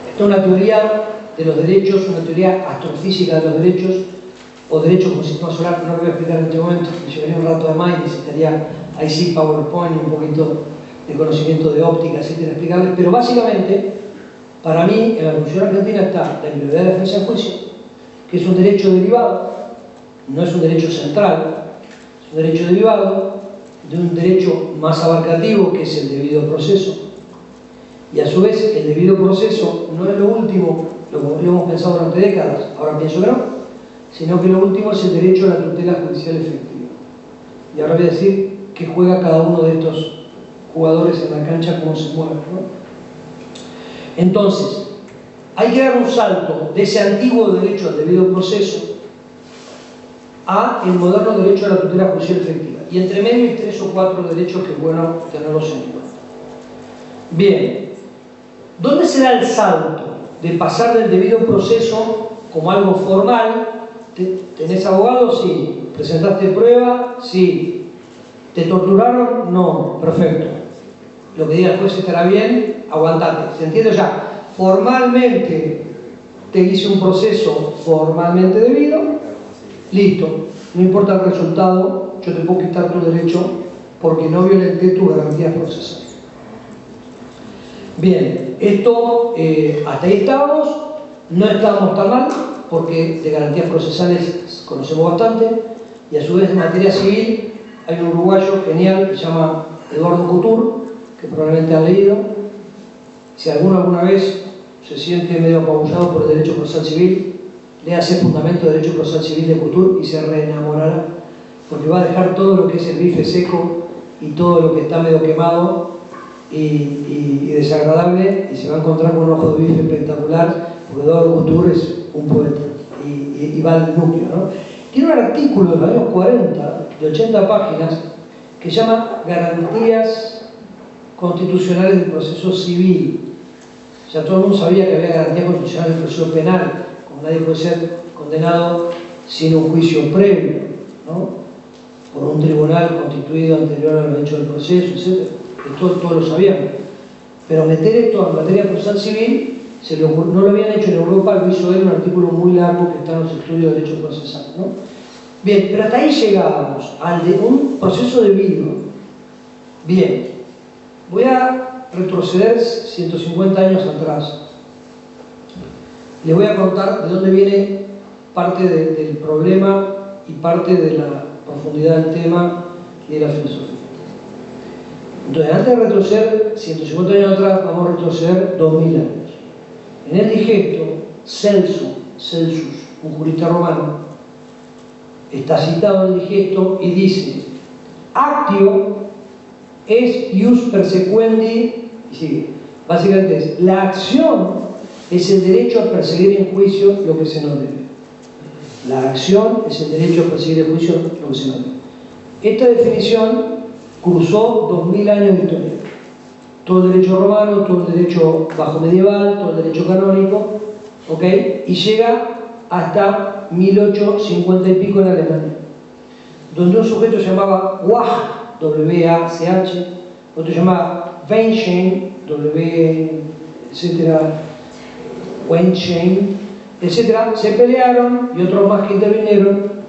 Esta es una teoría de los derechos, una teoría astrofísica de los derechos, o derechos como sistema solar, no lo voy a explicar en este momento, me llevaría un rato de más y necesitaría ahí sí PowerPoint y un poquito de conocimiento de óptica, etcétera, explicarles, pero básicamente, para mí, en la Constitución argentina está la inviolabilidad de defensa en juicio, que es un derecho derivado, no es un derecho central, es un derecho derivado de un derecho más abarcativo, que es el debido proceso, y a su vez el debido proceso no es lo último, lo hemos pensado durante décadas, ahora pienso que no, sino que lo último es el derecho a la tutela judicial efectiva. Y ahora voy a decir que juega cada uno de estos jugadores en la cancha, cómo se mueven, ¿no? Entonces, hay que dar un salto de ese antiguo derecho al debido proceso a el moderno derecho a la tutela judicial efectiva. Y entre medio hay 3 o 4 derechos que es bueno tenerlos en cuenta. Bien, ¿dónde se da el salto de pasar del debido proceso como algo formal? ¿Tenés abogado? Sí. ¿Presentaste prueba? Sí. ¿Te torturaron? No. Perfecto. Lo que diga el juez estará bien, aguantate. ¿Se entiende ya? Formalmente te hice un proceso formalmente debido, listo. No importa el resultado, yo te puedo quitar tu derecho porque no violenté tus garantías procesales. Bien, esto, hasta ahí estábamos, no estábamos tan mal, porque de garantías procesales conocemos bastante, y a su vez en materia civil hay un uruguayo genial que se llama Eduardo Couture, que probablemente han leído. Si alguno alguna vez se siente medio apabullado por el derecho procesal civil, léase Fundamento de Derecho Procesal Civil de Couture y se reenamorará, porque va a dejar todo lo que es el bife seco y todo lo que está medio quemado y desagradable, y se va a encontrar con un ojo de bife espectacular, porque Eduardo Couture es un poeta y va al núcleo, ¿no? Tiene un artículo de los años 40, de 80 páginas, que se llama Garantías Constitucionales del Proceso Civil. Ya todo el mundo sabía que había garantías constitucionales del proceso penal, como nadie puede ser condenado sin un juicio previo, ¿no? Por un tribunal constituido anterior a los hechos del proceso, etc. Esto todos lo sabíamos. Pero meter esto en materia procesal civil, no lo habían hecho en Europa, lo hizo él en un artículo muy largo que está en los estudios de derecho procesal, ¿no? Bien, pero hasta ahí llegábamos, al de un proceso debido. Bien, voy a retroceder 150 años atrás. Les voy a contar de dónde viene parte del problema y parte de la profundidad del tema y de la filosofía. Entonces, antes de retroceder 150 años atrás, vamos a retroceder 2000 años. En el digesto, Celsus, un jurista romano, está citado en el digesto y dice: actio es ius persequendi, y sigue. Básicamente es: la acción es el derecho a perseguir en juicio lo que se nos debe. La acción es el derecho a perseguir en juicio lo que se nos debe. Esta definición cruzó 2000 años de historia. Todo el derecho romano, todo el derecho bajo medieval, todo el derecho canónico, ¿ok? Y llega hasta 1850 y pico en Alemania, donde un sujeto se llamaba Wach, W-A-C-H, otro se llamaba Weinstein, Weinstein, etcétera, se pelearon y otros más que intervinieron.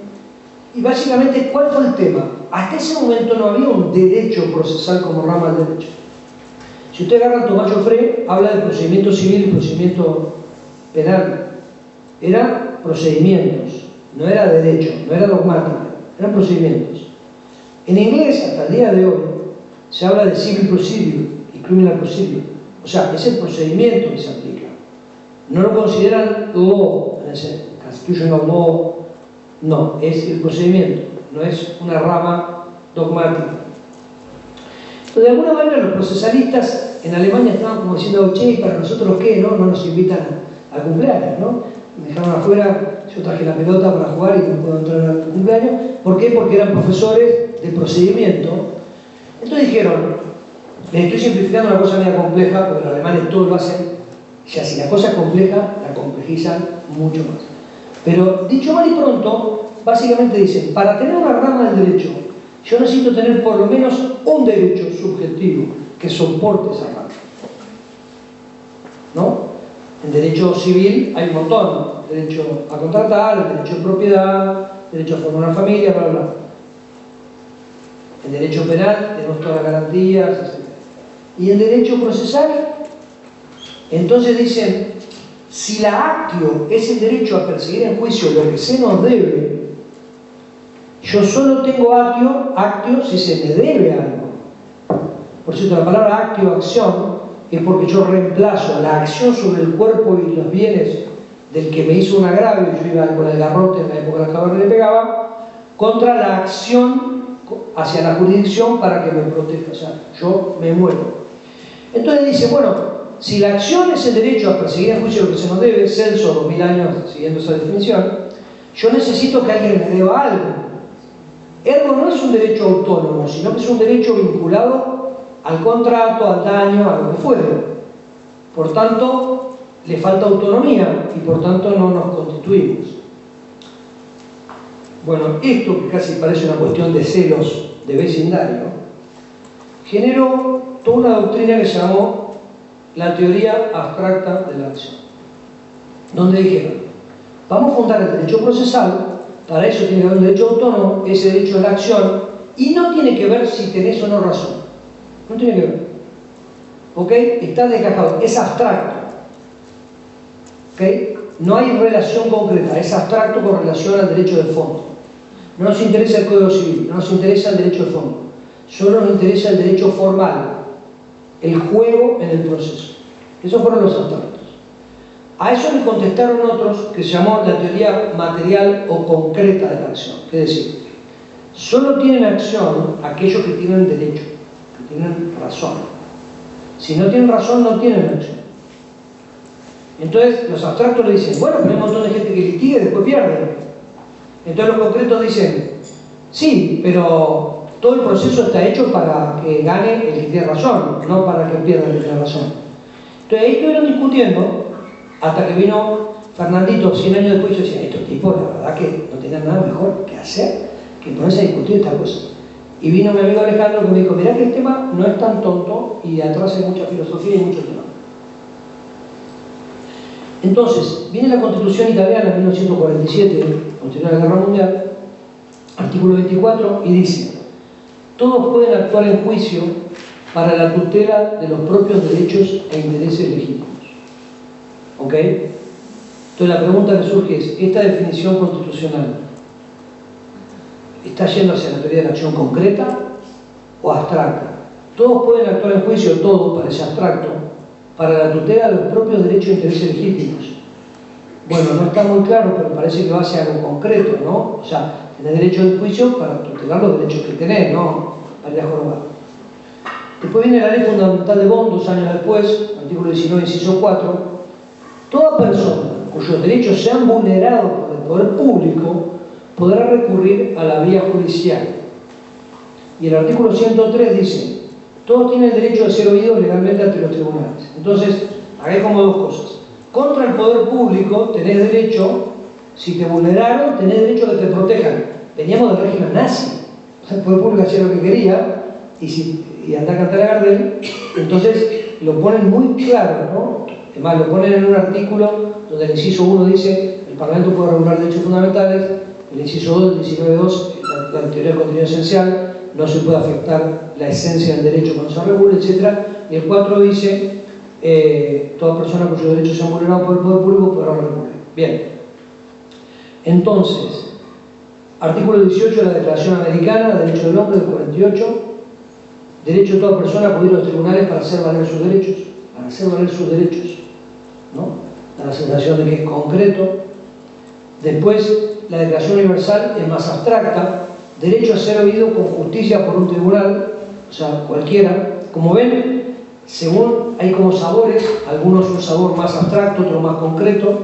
Y básicamente, ¿cuál fue el tema? Hasta ese momento no había un derecho procesal como rama del derecho. Si usted agarra a Tomás Joffre, habla de procedimiento civil y procedimiento penal. Eran procedimientos, no era derecho, no era dogmática, eran procedimientos. En inglés, hasta el día de hoy, se habla de civil procedure y criminal procedure. O sea, es el procedimiento que se aplica. No lo consideran law, en ese constitutional law, no, es el procedimiento, no es una rama dogmática. Entonces, de alguna manera los procesalistas en Alemania estaban como diciendo: che, ¿para nosotros qué? ¿No? No nos invitan al cumpleaños, ¿no? Me dejaron afuera, yo traje la pelota para jugar y no puedo entrar al cumpleaños. ¿Por qué? Porque eran profesores de procedimiento. Entonces dijeron: les estoy simplificando una cosa media compleja, porque los alemanes todo lo hacen, ya si la cosa es compleja, la complejizan mucho más. Pero dicho mal y pronto, básicamente dicen: para tener una rama del derecho, yo necesito tener por lo menos un derecho subjetivo que soporte esa rama, ¿no? En derecho civil hay un montón: derecho a contratar, el derecho de propiedad, derecho a formar una familia, bla, bla. En derecho penal tenemos todas las garantías, etc. Y en derecho procesal, entonces dicen: si la actio es el derecho a perseguir en juicio lo que se nos debe, yo solo tengo actio si se me debe algo. Por cierto, la palabra actio, acción, es porque yo reemplazo la acción sobre el cuerpo y los bienes del que me hizo un agravio, yo iba con el garrote en la época de la caverna y le pegaba, contra la acción hacia la jurisdicción para que me proteja. O sea, yo me muero. Entonces dice: bueno, si la acción es el derecho a perseguir en juicio lo que se nos debe, Celso, 2000 años siguiendo esa definición, Yo necesito que alguien me deba algo. Ergo no es un derecho autónomo, sino que es un derecho vinculado al contrato, al daño, a lo que fuere. Por tanto, le falta autonomía y por tanto no nos constituimos. Bueno, esto que casi parece una cuestión de celos de vecindario, generó toda una doctrina que se llamó la teoría abstracta de la acción, donde dijeron, vamos a fundar el derecho procesal, para eso tiene que haber un derecho autónomo, ese derecho de la acción, y no tiene que ver si tenés o no razón, no tiene que ver, ¿ok? Está desgajado, es abstracto, ¿ok? No hay relación concreta, es abstracto con relación al derecho de fondo. No nos interesa el Código Civil, no nos interesa el derecho de fondo, solo nos interesa el derecho formal, el juego en el proceso. Esos fueron los abstractos. A eso le contestaron otros que se llamó la teoría material o concreta de la acción. Es decir, solo tienen acción aquellos que tienen derecho, que tienen razón. Si no tienen razón, no tienen acción. Entonces, los abstractos le dicen, bueno, pero hay un montón de gente que litiga y después pierde. Entonces los concretos dicen, sí, pero todo el proceso está hecho para que gane el que tiene razón, no para que pierda el que tiene razón. Entonces ahí estuvieron discutiendo hasta que vino Fernandito 100 años después y yo decía, estos tipos la verdad que no tenían nada mejor que hacer que ponerse a discutir esta cosa. Y vino mi amigo Alejandro que me dijo, mirá que el tema no es tan tonto y atrás hay mucha filosofía y mucho tema. Entonces, viene la Constitución italiana en 1947, posterior a la Guerra Mundial, artículo 24, y dice, todos pueden actuar en juicio para la tutela de los propios derechos e intereses legítimos. ¿Ok? Entonces la pregunta que surge es, ¿esta definición constitucional está yendo hacia la teoría de la acción concreta o abstracta? Todos pueden actuar en juicio, todo parece abstracto, para la tutela de los propios derechos e intereses legítimos. Bueno, no está muy claro, pero parece que va hacia algo concreto, ¿no? O sea, tenés derecho al juicio para tutelar los derechos que tenés, ¿no? Para ir a jorobar. Después viene la Ley Fundamental de Bonn, 2 años después, artículo 19, inciso 4. Toda persona cuyos derechos sean vulnerados por el poder público podrá recurrir a la vía judicial. Y el artículo 103 dice, todos tienen el derecho de ser oídos legalmente ante los tribunales. Entonces, acá hay como dos cosas. Contra el poder público tenés derecho, si te vulneraron, tenés derecho a que te protejan. Veníamos del régimen nazi. O sea, el poder público hacía lo que quería y andá a cantar a Gardel. Entonces, lo ponen muy claro, ¿no? Además, lo ponen en un artículo donde el inciso 1 dice el Parlamento puede regular derechos fundamentales, el inciso 2, el 19.2, la teoría del contenido esencial, no se puede afectar la esencia del derecho cuando se regule, etc. Y el 4 dice, toda persona cuyos derechos sean vulnerados por el poder público podrá recurrir. Bien. Entonces, artículo 18 de la Declaración Americana de Derechos del Hombre del 48, derecho de toda persona a acudir a los tribunales para hacer valer sus derechos, ¿no? La sensación de que es concreto. Después, la Declaración Universal es más abstracta, derecho a ser oído con justicia por un tribunal, o sea, cualquiera. Como ven, según hay como sabores, algunos un sabor más abstracto, otro más concreto.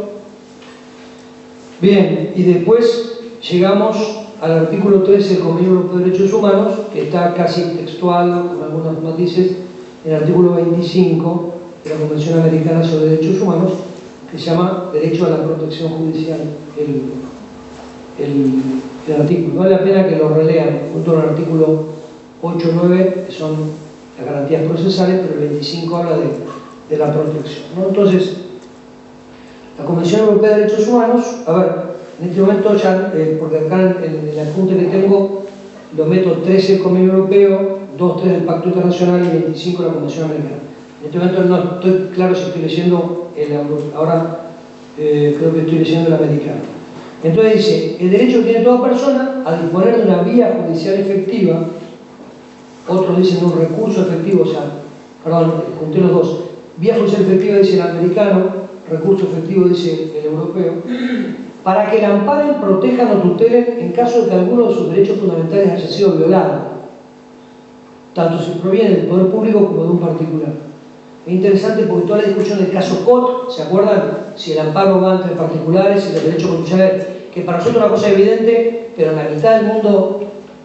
Bien, y después llegamos al artículo 13 del Convenio Europeo de Derechos Humanos, que está casi textual, con algunos matices, en el artículo 25 de la Convención Americana sobre Derechos Humanos, que se llama Derecho a la Protección Judicial, el artículo. Vale la pena que lo relean, junto al artículo 8 y 9, que son las garantías procesales, pero el 25 habla de la protección, ¿no? Entonces, la Convención Europea de Derechos Humanos, a ver, en este momento ya, porque acá en el apunte que tengo, lo meto 13 el Convenio Europeo, 2, 3 del Pacto Internacional y 25 la Convención Americana. En este momento no estoy claro si estoy leyendo el europeo, ahora creo que estoy leyendo el americano. Entonces dice, el derecho que tiene toda persona a disponer de una vía judicial efectiva, otros dicen un recurso efectivo, o sea, perdón, junté los dos, vía judicial efectiva dice el americano, recurso efectivo dice el europeo, para que la amparen, protejan o tutelen en caso de que alguno de sus derechos fundamentales haya sido violado, tanto si proviene del poder público como de un particular. Es interesante porque toda la discusión del caso Cot, ¿se acuerdan? Si el amparo va entre particulares, si el derecho constitucional, que para nosotros es una cosa evidente, pero en la mitad del mundo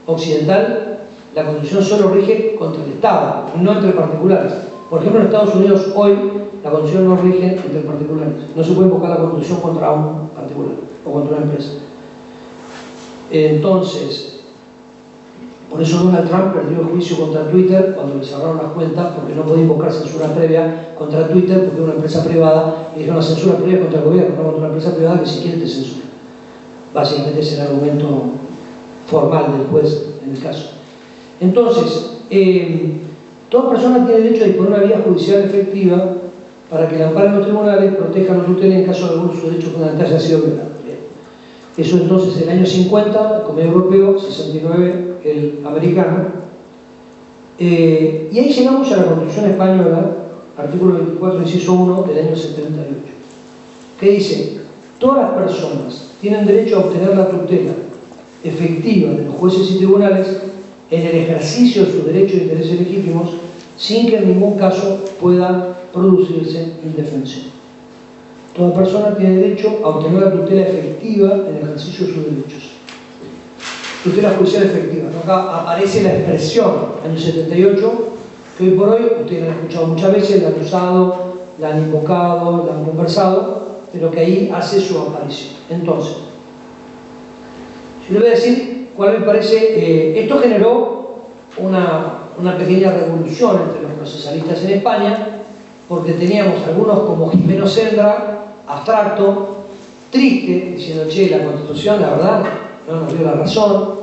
occidental la Constitución solo rige contra el Estado, no entre particulares. Por ejemplo, en Estados Unidos hoy la Constitución no rige entre particulares. No se puede invocar la Constitución contra un particular o contra una empresa. Entonces, por eso Donald Trump perdió el juicio contra Twitter cuando le cerraron las cuentas, porque no podía invocar censura previa contra Twitter porque era una empresa privada, y dijeron la censura previa contra el gobierno, no contra una empresa privada que si quiere te censura. Básicamente es el argumento formal del juez en el caso. Entonces, toda persona tiene derecho a disponer una vía judicial efectiva para que la amparen los tribunales, protejan o tutelen en caso de alguno de sus derechos fundamentales haya sido violado. Eso entonces en el año 50, el Convenio Europeo, 69, el americano. Y ahí llegamos a la Constitución Española, artículo 24, inciso 1 del año 78, que dice: todas las personas tienen derecho a obtener la tutela efectiva de los jueces y tribunales en el ejercicio de sus derechos e intereses legítimos, sin que en ningún caso pueda producirse indefensión. Toda persona tiene derecho a obtener la tutela efectiva en el ejercicio de sus derechos. Tutela judicial efectiva. Acá aparece la expresión, año 78, que hoy por hoy, ustedes la han escuchado muchas veces, la han usado, la han invocado, la han conversado, pero que ahí hace su aparición. Entonces, yo le voy a decir cuál me parece. Esto generó una pequeña revolución entre los procesalistas en España, porque teníamos algunos como Jimeno Sendra, abstracto, triste, diciendo: che, la Constitución, la verdad, no nos dio la razón.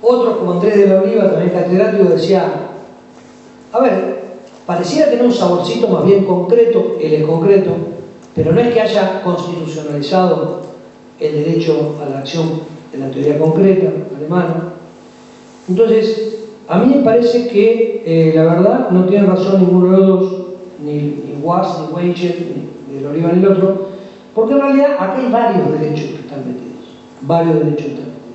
Otros como Andrés de la Oliva, también catedrático, decía: a ver, pareciera tener un saborcito más bien concreto, él es concreto, pero no es que haya constitucionalizado el derecho a la acción de la teoría concreta alemana. Entonces, a mí me parece que la verdad no tiene razón ninguno de los dos, ni Wass, ni Weichert, ni de la Oliva, ni el otro, porque en realidad acá hay varios derechos que están metidos, varios derechos que están metidos.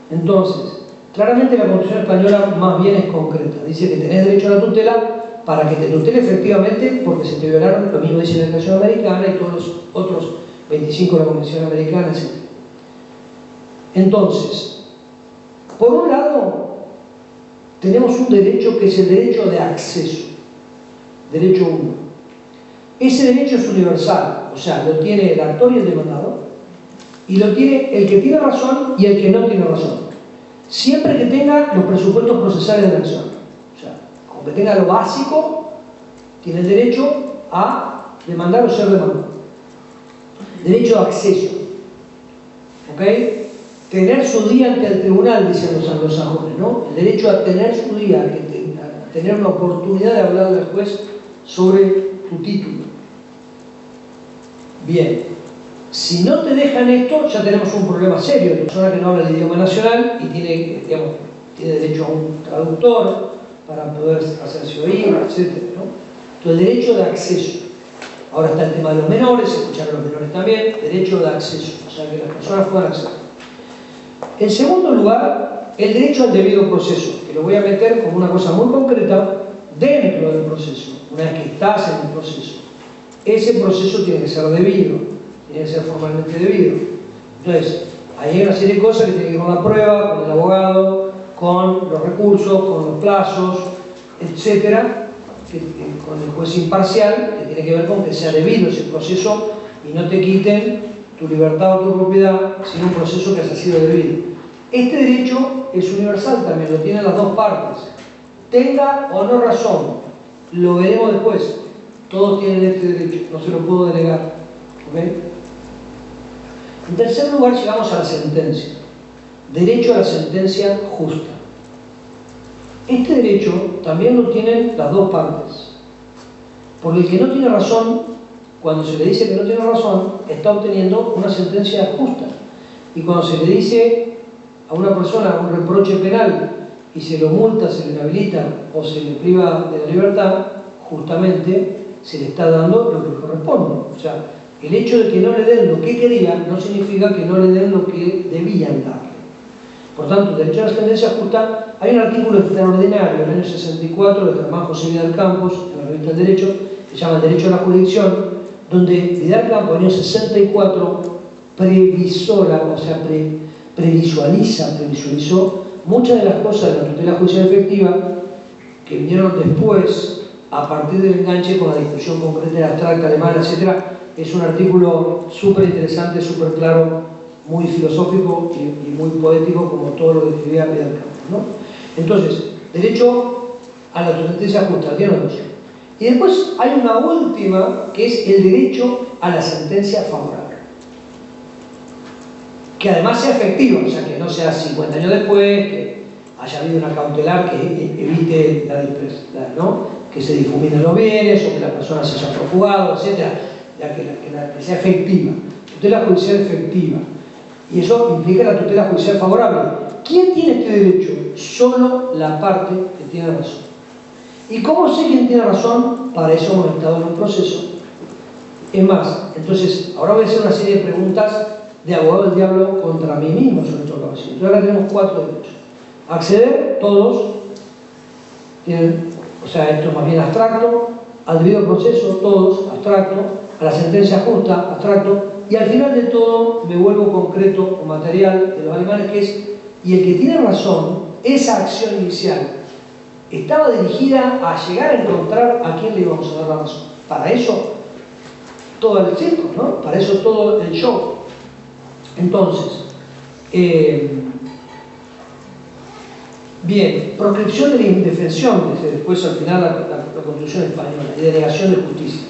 Entonces, claramente la Constitución Española más bien es concreta, dice que tenés derecho a la tutela para que te tutele efectivamente porque se te violaron, lo mismo dice la Declaración Americana y todos los otros 25 de la Convención Americana, etc. Entonces, por un lado, tenemos un derecho que es el derecho de acceso, derecho 1. Ese derecho es universal, o sea, lo tiene el actor y el demandado, y lo tiene el que tiene razón y el que no tiene razón, siempre que tenga los presupuestos procesales de la acción. O sea, con que tenga lo básico, tiene el derecho a demandar o ser demandado. Derecho de acceso, ¿ok? Tener su día ante el tribunal, dicen los anglosajones, ¿no? El derecho a tener su día, a tener una oportunidad de hablar al juez sobre tu título. Bien, si no te dejan esto, ya tenemos un problema serio. La persona que no habla el idioma nacional y tiene, digamos, tiene derecho a un traductor para poder hacerse oír, etc., ¿no? Entonces, el derecho de acceso. Ahora está el tema de los menores, escuchar a los menores también, derecho de acceso, o sea, que las personas puedan acceder. En segundo lugar, el derecho al debido proceso, que lo voy a meter como una cosa muy concreta dentro del proceso, una vez que estás en el proceso. Ese proceso tiene que ser debido, tiene que ser formalmente debido. Entonces, hay una serie de cosas que tienen que ver con la prueba, con el abogado, con los recursos, con los plazos, etcétera, con el juez imparcial, que tiene que ver con que sea debido ese proceso y no te quiten tu libertad o tu propiedad sin un proceso que haya sido debido. Este derecho es universal también, lo tienen las dos partes. Tenga o no razón, lo veremos después. Todos tienen este derecho, no se lo puedo delegar. ¿Okay? En tercer lugar, llegamos a la sentencia. Derecho a la sentencia justa. Este derecho también lo tienen las dos partes. Porque el que no tiene razón, cuando se le dice que no tiene razón, está obteniendo una sentencia justa. Y cuando se le dice a una persona un reproche penal y se lo multa, se le inhabilita o se le priva de la libertad, justamente se le está dando lo que corresponde. O sea, el hecho de que no le den lo que querían no significa que no le den lo que debían darle. Por tanto, el derecho a la sentencia justa, hay un artículo extraordinario en el año 64 de Germán José Vidal Campos, en la revista El Derecho, que se llama El Derecho a la Jurisdicción, donde Vidal Campos, en el año 64, previsora, o sea, previsualizó muchas de las cosas de la tutela judicial efectiva que vinieron después, a partir del enganche con la discusión concreta de abstracta, alemana, etc. Es un artículo súper interesante, súper claro, muy filosófico y muy poético, como todo lo que escribía Vidal Campos, ¿no? Entonces, derecho a la sentencia justa, ¿tienen dos? Y después hay una última, que es el derecho a la sentencia favorable. Que además sea efectiva, o sea, que no sea 50 años después, que haya habido una cautelar que evite ¿no? que se difuminen los bienes o que la persona se haya profugado, etc. Que sea efectiva. Tutela judicial efectiva. Y eso implica la tutela judicial favorable. ¿Quién tiene este derecho? Solo la parte que tiene razón. ¿Y cómo sé quién tiene razón? Para eso hemos estado en un proceso. Es más, entonces, ahora voy a hacer una serie de preguntas de abogado del diablo contra mí mismo sobre todo lo que entonces ahora tenemos 4 derechos. Acceder, todos tienen, o sea, esto es más bien abstracto, al debido proceso, todos, abstracto, a la sentencia justa, abstracto, y al final de todo me vuelvo concreto o material de los alemanes, que es, y el que tiene razón, esa acción inicial estaba dirigida a llegar a encontrar a quién le íbamos a dar la razón. Para eso todo el circo, ¿no? Para eso todo el show. Entonces, bien, proscripción de la indefensión, dice después al final la Constitución española, y denegación de justicia.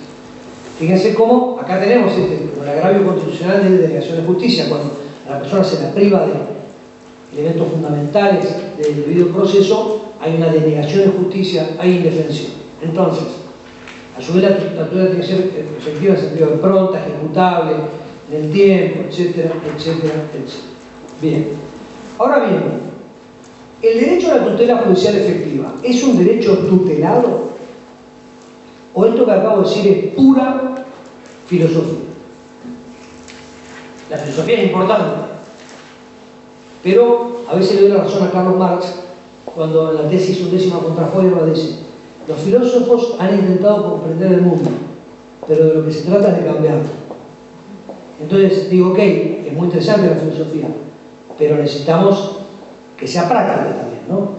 Fíjense cómo acá tenemos el agravio constitucional de denegación de justicia, cuando a la persona se la priva de elementos fundamentales del debido proceso, hay una denegación de justicia, hay indefensión. Entonces, a su vez la tutela tiene que ser efectiva en el sentido de pronta, ejecutable, en el tiempo, etcétera, etcétera, etcétera. Bien. Ahora bien, ¿el derecho a la tutela judicial efectiva es un derecho tutelado? ¿O esto que acabo de decir es pura filosofía? La filosofía es importante, pero a veces le doy la razón a Carlos Marx cuando en la tesis Undécima contra Feuerbach dice: los filósofos han intentado comprender el mundo, pero de lo que se trata es de cambiarlo. Entonces digo, ok, es muy interesante la filosofía, pero necesitamos que sea práctica también, ¿no?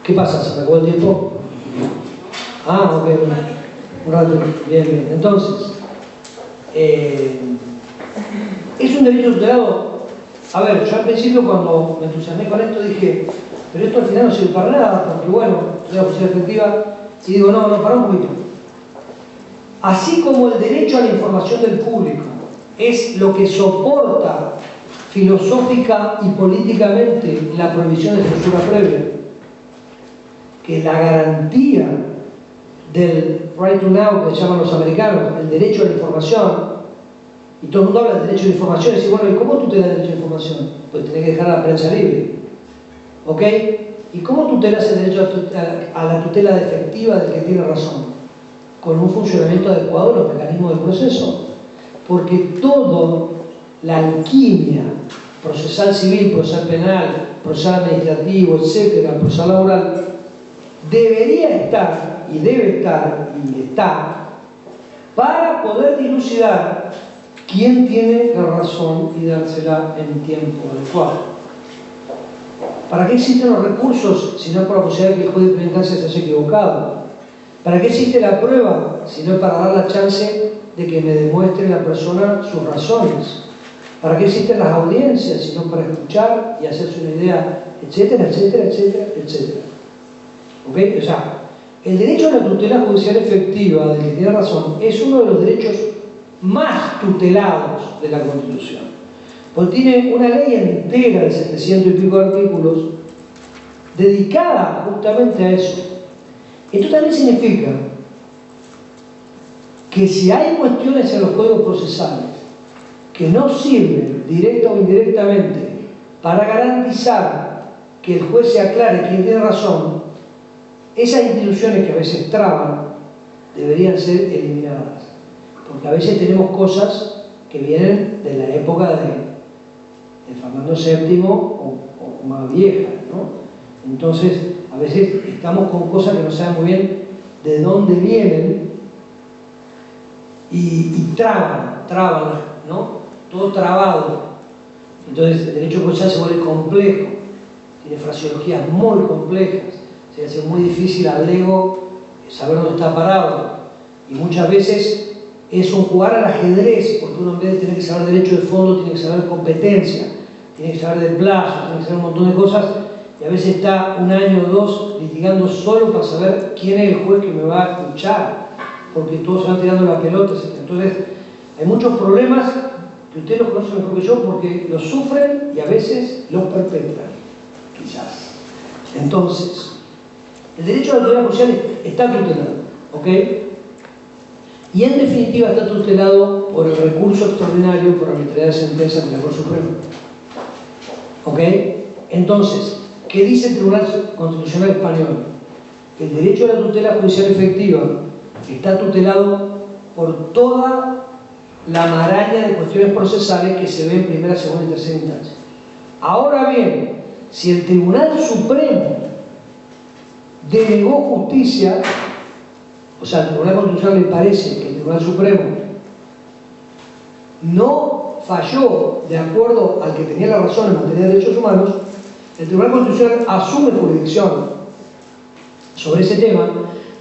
¿Qué pasa? ¿Se me acabó el tiempo? Ah, ok, bueno. Un rato, bien, bien. Entonces, ¿es un derecho tutelado? A ver, yo al principio cuando me entusiasmé con esto dije, pero esto al final no sirve para nada, porque bueno, tutela judicial efectiva, y digo, no, para un poquito. Así como el derecho a la información del público es lo que soporta filosófica y políticamente la prohibición de censura previa, que es la garantía del right to know, que llaman los americanos, el derecho a la información, y todo el mundo habla del derecho a la información y dice, bueno, ¿y cómo tú te das el derecho a la información? Pues tenés que dejar a la prensa libre, ¿ok? ¿Y cómo tutelas el derecho a la tutela efectiva del que tiene razón? Con un funcionamiento adecuado de los mecanismos del proceso, porque toda la alquimia procesal civil, procesal penal, procesal administrativo, etcétera, procesal laboral, debería estar, y debe estar, y está, para poder dilucidar quién tiene la razón y dársela en tiempo adecuado. ¿Para qué existen los recursos si no es para la posibilidad de que el juez de primera instancia se haya equivocado? ¿Para qué existe la prueba si no es para dar la chance de que me demuestre la persona sus razones? ¿Para qué existen las audiencias si no para escuchar y hacerse una idea, etcétera, etcétera, etcétera, etcétera? ¿Ok? O sea, el derecho a la tutela judicial efectiva, del que tiene razón, es uno de los derechos más tutelados de la Constitución. Porque tiene una ley entera de 700 y pico artículos dedicada justamente a eso. Esto también significa que si hay cuestiones en los códigos procesales que no sirven directa o indirectamente para garantizar que el juez se aclare quién tiene razón, esas instituciones que a veces traban deberían ser eliminadas, porque a veces tenemos cosas que vienen de la época de Fernando VII o más vieja, ¿no? Entonces a veces estamos con cosas que no saben muy bien de dónde vienen y traban, ¿no? todo trabado. Entonces el derecho procesal se vuelve complejo, tiene fraseologías muy complejas, se hace muy difícil al lego saber dónde está parado, y muchas veces es un jugar al ajedrez, porque uno en vez de tener que saber derecho de fondo tiene que saber competencia, tiene que saber de plazo, tiene que saber un montón de cosas, y a veces está un año o dos litigando solo para saber quién es el juez que me va a escuchar, porque todos se van tirando la pelota, etc. Entonces hay muchos problemas que ustedes los conocen mejor que yo porque los sufren y a veces los perpetran, quizás. Entonces, el derecho a la tutela judicial está tutelado, ¿ok? Y en definitiva está tutelado por el recurso extraordinario por arbitrariedad de sentencia de la Corte Suprema. ¿Ok? Entonces, ¿qué dice el Tribunal Constitucional Español? Que el derecho a la tutela judicial efectiva está tutelado por toda la maraña de cuestiones procesales que se ven en primera, segunda y tercera instancia. Ahora bien, si el Tribunal Supremo denegó justicia, o sea, al Tribunal Constitucional le parece que el Tribunal Supremo no falló de acuerdo al que tenía la razón en materia de derechos humanos, el Tribunal Constitucional asume jurisdicción sobre ese tema,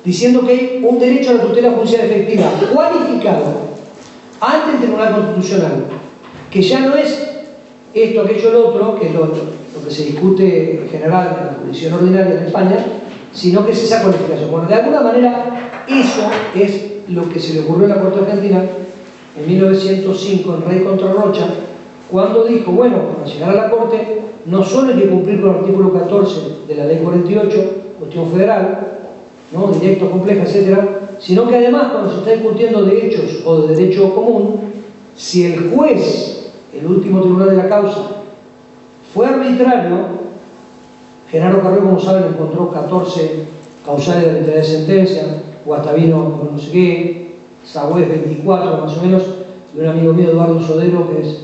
diciendo que hay un derecho a la tutela judicial efectiva cualificado ante el Tribunal Constitucional, que ya no es esto, aquello, lo otro, que es lo que se discute en general en la jurisdicción ordinaria en España, sino que es esa cualificación. Bueno, de alguna manera, eso es lo que se le ocurrió a la Corte Argentina en 1905 en Rey contra Rocha, cuando dijo, bueno, para llegar a la Corte no solo hay que cumplir con el artículo 14 de la Ley 48, cuestión federal, ¿no? Directo, compleja, etcétera, sino que además cuando se está discutiendo de hechos o de derecho común, si el juez, el último tribunal de la causa, fue arbitrario, Genaro Carrió, como saben, encontró 14 causales de arbitrariedad de sentencia, Guastavino con no sé qué, Sagüez 24 más o menos, y un amigo mío, Eduardo Sodero, que es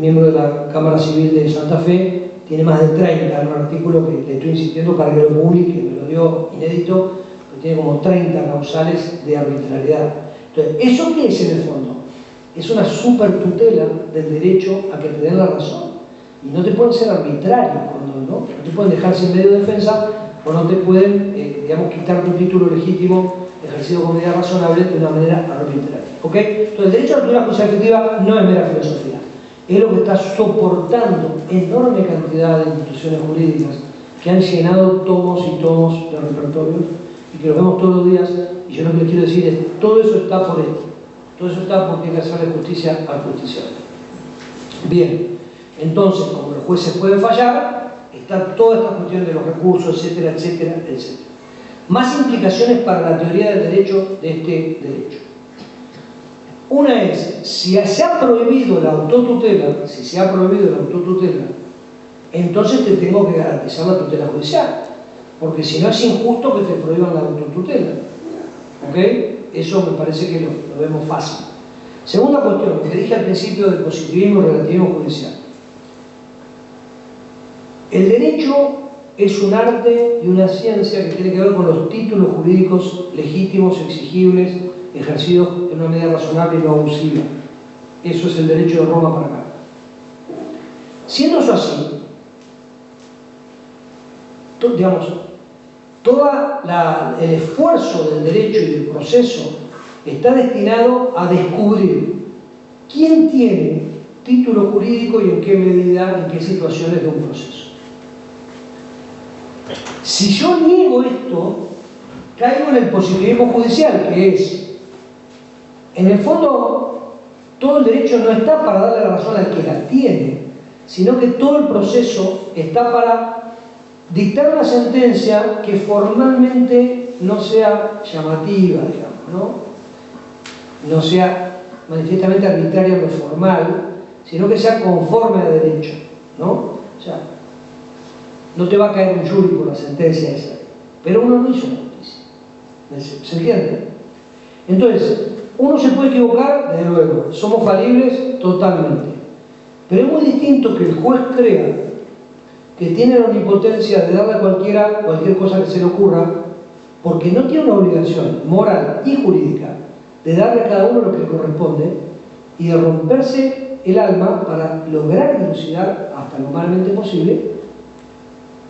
miembro de la Cámara Civil de Santa Fe, tiene más de 30 en un artículo que le estoy insistiendo para que lo publique, me lo dio inédito, que tiene como 30 causales de arbitrariedad. Entonces, ¿eso qué es en el fondo? Es una super tutela del derecho a que te den la razón. Y no te pueden ser arbitrarios, no te pueden dejar sin medio de defensa o no te pueden, digamos, quitar tu título legítimo ejercido con medida razonable de una manera arbitraria. ¿Ok? Entonces, el derecho a la tutela judicial efectiva no es mera filosofía. Es lo que está soportando enorme cantidad de instituciones jurídicas que han llenado tomos y tomos de repertorios y que los vemos todos los días. Y yo lo que les quiero decir es, todo eso está por esto. Todo eso está porque hay que hacerle justicia al justiciable. Bien, entonces, como los jueces pueden fallar, está toda esta cuestión de los recursos, etcétera, etcétera, etcétera. Más implicaciones para la teoría del derecho de este derecho. Una es, si se ha prohibido la autotutela, entonces te tengo que garantizar la tutela judicial, porque si no es injusto que te prohíban la autotutela. ¿Ok? Eso me parece que lo vemos fácil. Segunda cuestión, lo que dije al principio del positivismo y relativismo judicial. El derecho es un arte y una ciencia que tiene que ver con los títulos jurídicos legítimos, exigibles, ejercidos en una medida razonable y no abusiva. Eso es el derecho de Roma para acá. Siendo eso así, digamos, todo el esfuerzo del derecho y del proceso está destinado a descubrir quién tiene título jurídico y en qué medida, en qué situaciones de un proceso. Si yo niego esto, caigo en el positivismo judicial, que es, en el fondo, todo el derecho no está para darle la razón al que la tiene, sino que todo el proceso está para dictar una sentencia que formalmente no sea llamativa, digamos, no sea manifiestamente arbitraria en lo formal, sino que sea conforme a derecho, ¿no? O sea, no te va a caer un jury por la sentencia esa, pero uno no hizo justicia. ¿Se entiende? Entonces, uno se puede equivocar, desde luego, somos falibles totalmente, pero es muy distinto que el juez crea que tiene la omnipotencia de darle a cualquiera cualquier cosa que se le ocurra, porque no tiene una obligación moral y jurídica de darle a cada uno lo que le corresponde y de romperse el alma para lograr dilucidar hasta lo humanamente posible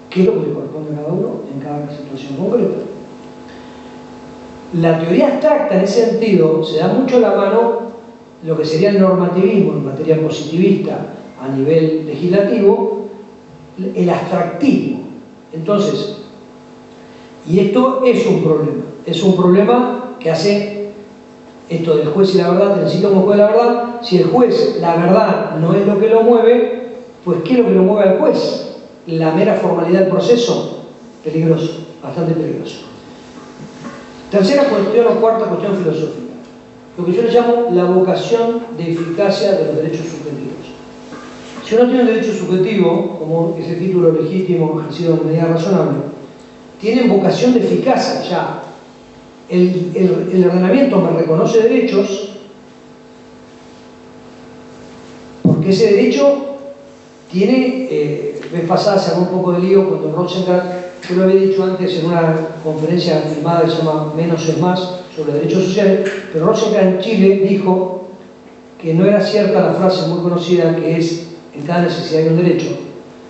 qué es lo que le corresponde a cada uno en cada situación concreta. La teoría abstracta en ese sentido se da mucho a la mano lo que sería el normativismo en materia positivista a nivel legislativo, el abstractismo. Entonces, y esto es un problema que hace esto del juez y la verdad, te necesito como juez la verdad. Si el juez, la verdad, no es lo que lo mueve, pues ¿qué es lo que lo mueve al juez? La mera formalidad del proceso, peligroso, bastante peligroso. Tercera cuestión o cuarta cuestión filosófica, lo que yo le llamo la vocación de eficacia de los derechos subjetivos. Si uno tiene un derecho subjetivo, como ese título legítimo ejercido de manera razonable, tienen vocación de eficacia ya. El ordenamiento me reconoce derechos porque ese derecho tiene, vez pasada se armó un poco de lío cuando Rosenkrantz, yo lo había dicho antes en una conferencia filmada que se llama Menos es Más sobre derechos sociales, pero Rosenkrantz en Chile dijo que no era cierta la frase muy conocida que es en cada necesidad hay un derecho,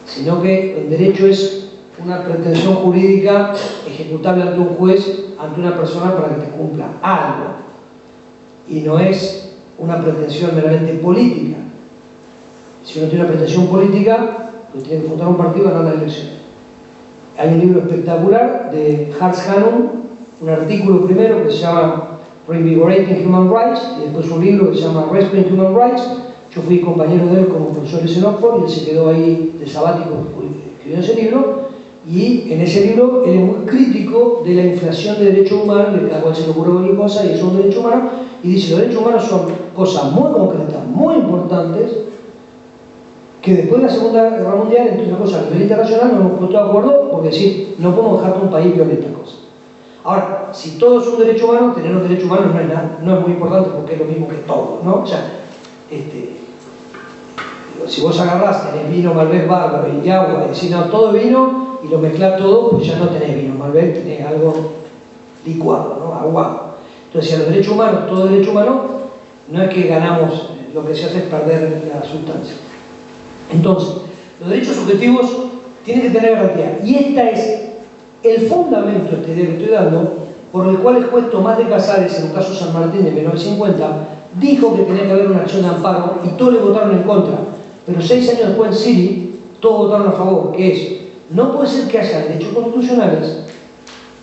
sino que el derecho es una pretensión jurídica ejecutable ante un juez, ante una persona para que te cumpla algo, y no es una pretensión meramente política. Si uno tiene una pretensión política, pues tiene que fundar un partido y ganar las elecciones. Hay un libro espectacular de Hans Hannum, un artículo primero que se llama Reinvigorating Human Rights, y después un libro que se llama Restoring Human Rights. Yo fui compañero de él como profesor en Oxford y él se quedó ahí de sabático escribiendo ese libro. Y en ese libro él es muy crítico de la inflación de derechos humanos, de cada cual se le ocurre cualquier cosa y son derechos humanos, y dice los derechos humanos son cosas muy concretas, muy importantes, que después de la Segunda Guerra Mundial, entre otras cosas, a nivel internacional nos hemos puesto de acuerdo porque decir, no podemos dejar que un país viole estas cosas. Ahora, si todo es un derecho humano, tener un derecho humano no es nada, no es muy importante porque es lo mismo que todo, ¿no? O sea, si vos agarrás, tenés vino, Malbec, bárbaro y agua, y decís, no, todo vino, y lo mezclás todo, pues ya no tenés vino, Malbec, tenés algo licuado, ¿no? Aguado. Entonces, si a los derechos humanos, todo derecho humano, no es que ganamos, lo que se hace es perder la sustancia. Entonces, los derechos subjetivos tienen que tener garantía, y este es el fundamento, esta idea que estoy dando, por el cual el juez Tomás de Casares, en un caso San Martín de 1950, dijo que tenía que haber una acción de amparo y todos le votaron en contra. Pero 6 años después en Siri, todos votaron a favor, que es, no puede ser que haya derechos constitucionales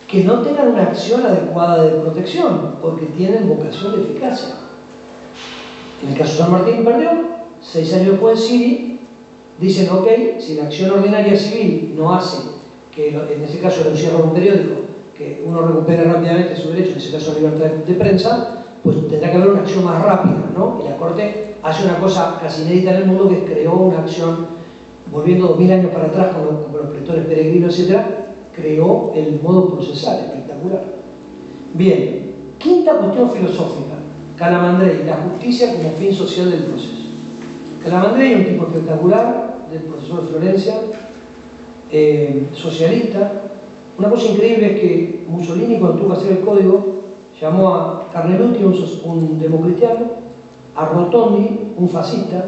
que no tengan una acción adecuada de protección, porque tienen vocación de eficacia. En el caso de San Martín perdió, 6 años después en Siri, dicen, ok, si la acción ordinaria civil no hace que, en este caso era un cierre de un periódico, que uno recupere rápidamente su derecho, en ese caso la libertad de prensa, pues tendrá que haber una acción más rápida, ¿no? Y la Corte hace una cosa casi inédita en el mundo, que creó una acción, volviendo 2000 años para atrás con los pretores peregrinos, etc., creó el modo procesal, espectacular. Bien, quinta cuestión filosófica, Calamandrei, la justicia como fin social del proceso. Calamandrei, un tipo espectacular, del profesor de Florencia, socialista. Una cosa increíble es que Mussolini, cuando tuvo que hacer el código, llamó a Carnelutti, un democristiano, a Rotondi, un fascista,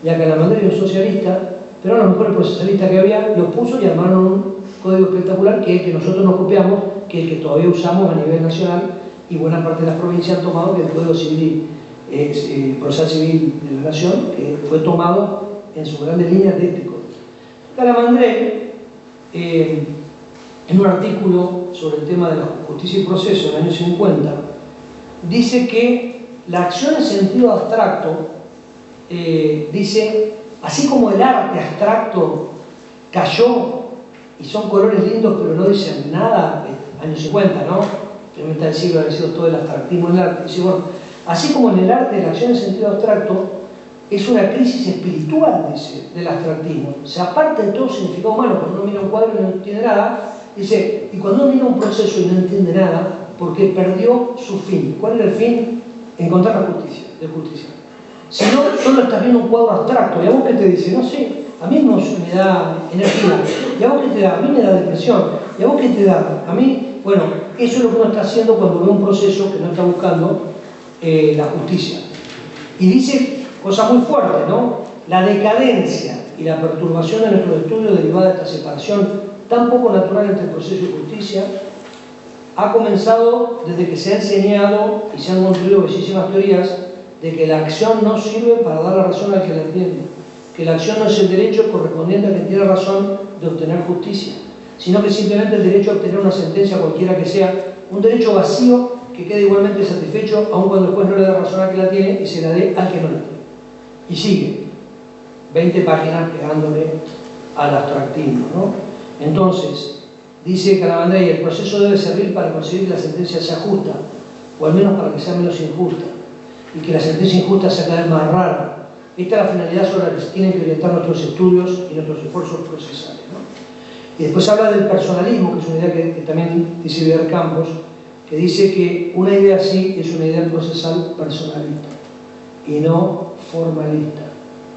y a Calamandrei, un socialista, pero eran los mejores procesalistas que había, los puso y armaron un código espectacular que es el que nosotros nos copiamos, que es el que todavía usamos a nivel nacional, y buena parte de las provincias han tomado, que es el Código Civil, Procesal Civil de la Nación, que fue tomado en sus grandes líneas de este código. Calamandrei, en un artículo sobre el tema de la justicia y proceso en el año 50, dice que la acción en sentido abstracto, dice, así como el arte abstracto cayó y son colores lindos pero no dicen nada, años 50, ¿no? En mitad del siglo ha sido todo el abstractismo en el arte. Dice, bueno, así como en el arte la acción en sentido abstracto es una crisis espiritual, dice, del abstractismo. Se aparta de todo significado humano. Cuando uno mira un cuadro y no entiende nada, dice, y cuando uno mira un proceso y no entiende nada, porque perdió su fin. ¿Cuál era el fin? Encontrar la justicia, de justicia. Si no, solo estás viendo un cuadro abstracto. ¿Y a vos qué te dice? No sé, a mí me da energía. ¿Y a vos qué te da? A mí me da depresión. ¿Y a vos qué te da? A mí, bueno, eso es lo que uno está haciendo cuando ve un proceso que no está buscando la justicia. Y dice, cosa muy fuerte, ¿no? La decadencia y la perturbación de nuestro estudio derivada de esta separación tan poco natural entre proceso y justicia ha comenzado desde que se ha enseñado y se han construido bellísimas teorías de que la acción no sirve para dar la razón al que la entiende, que la acción no es el derecho correspondiente al que tiene razón de obtener justicia, sino que simplemente el derecho a obtener una sentencia cualquiera que sea, un derecho vacío que quede igualmente satisfecho aun cuando el juez no le da razón al que la tiene y se la dé al que no la tiene. Y sigue, 20 páginas pegándole al abstractismo, ¿no? Entonces, dice Calamandrei, el proceso debe servir para conseguir que la sentencia sea justa, o al menos para que sea menos injusta, y que la sentencia injusta sea cada vez más rara. Esta es la finalidad sobre la que se tienen que orientar nuestros estudios y nuestros esfuerzos procesales, ¿no? Y después habla del personalismo, que es una idea que también dice Vidal Campos, que dice que una idea así es una idea procesal personalista y no formalista.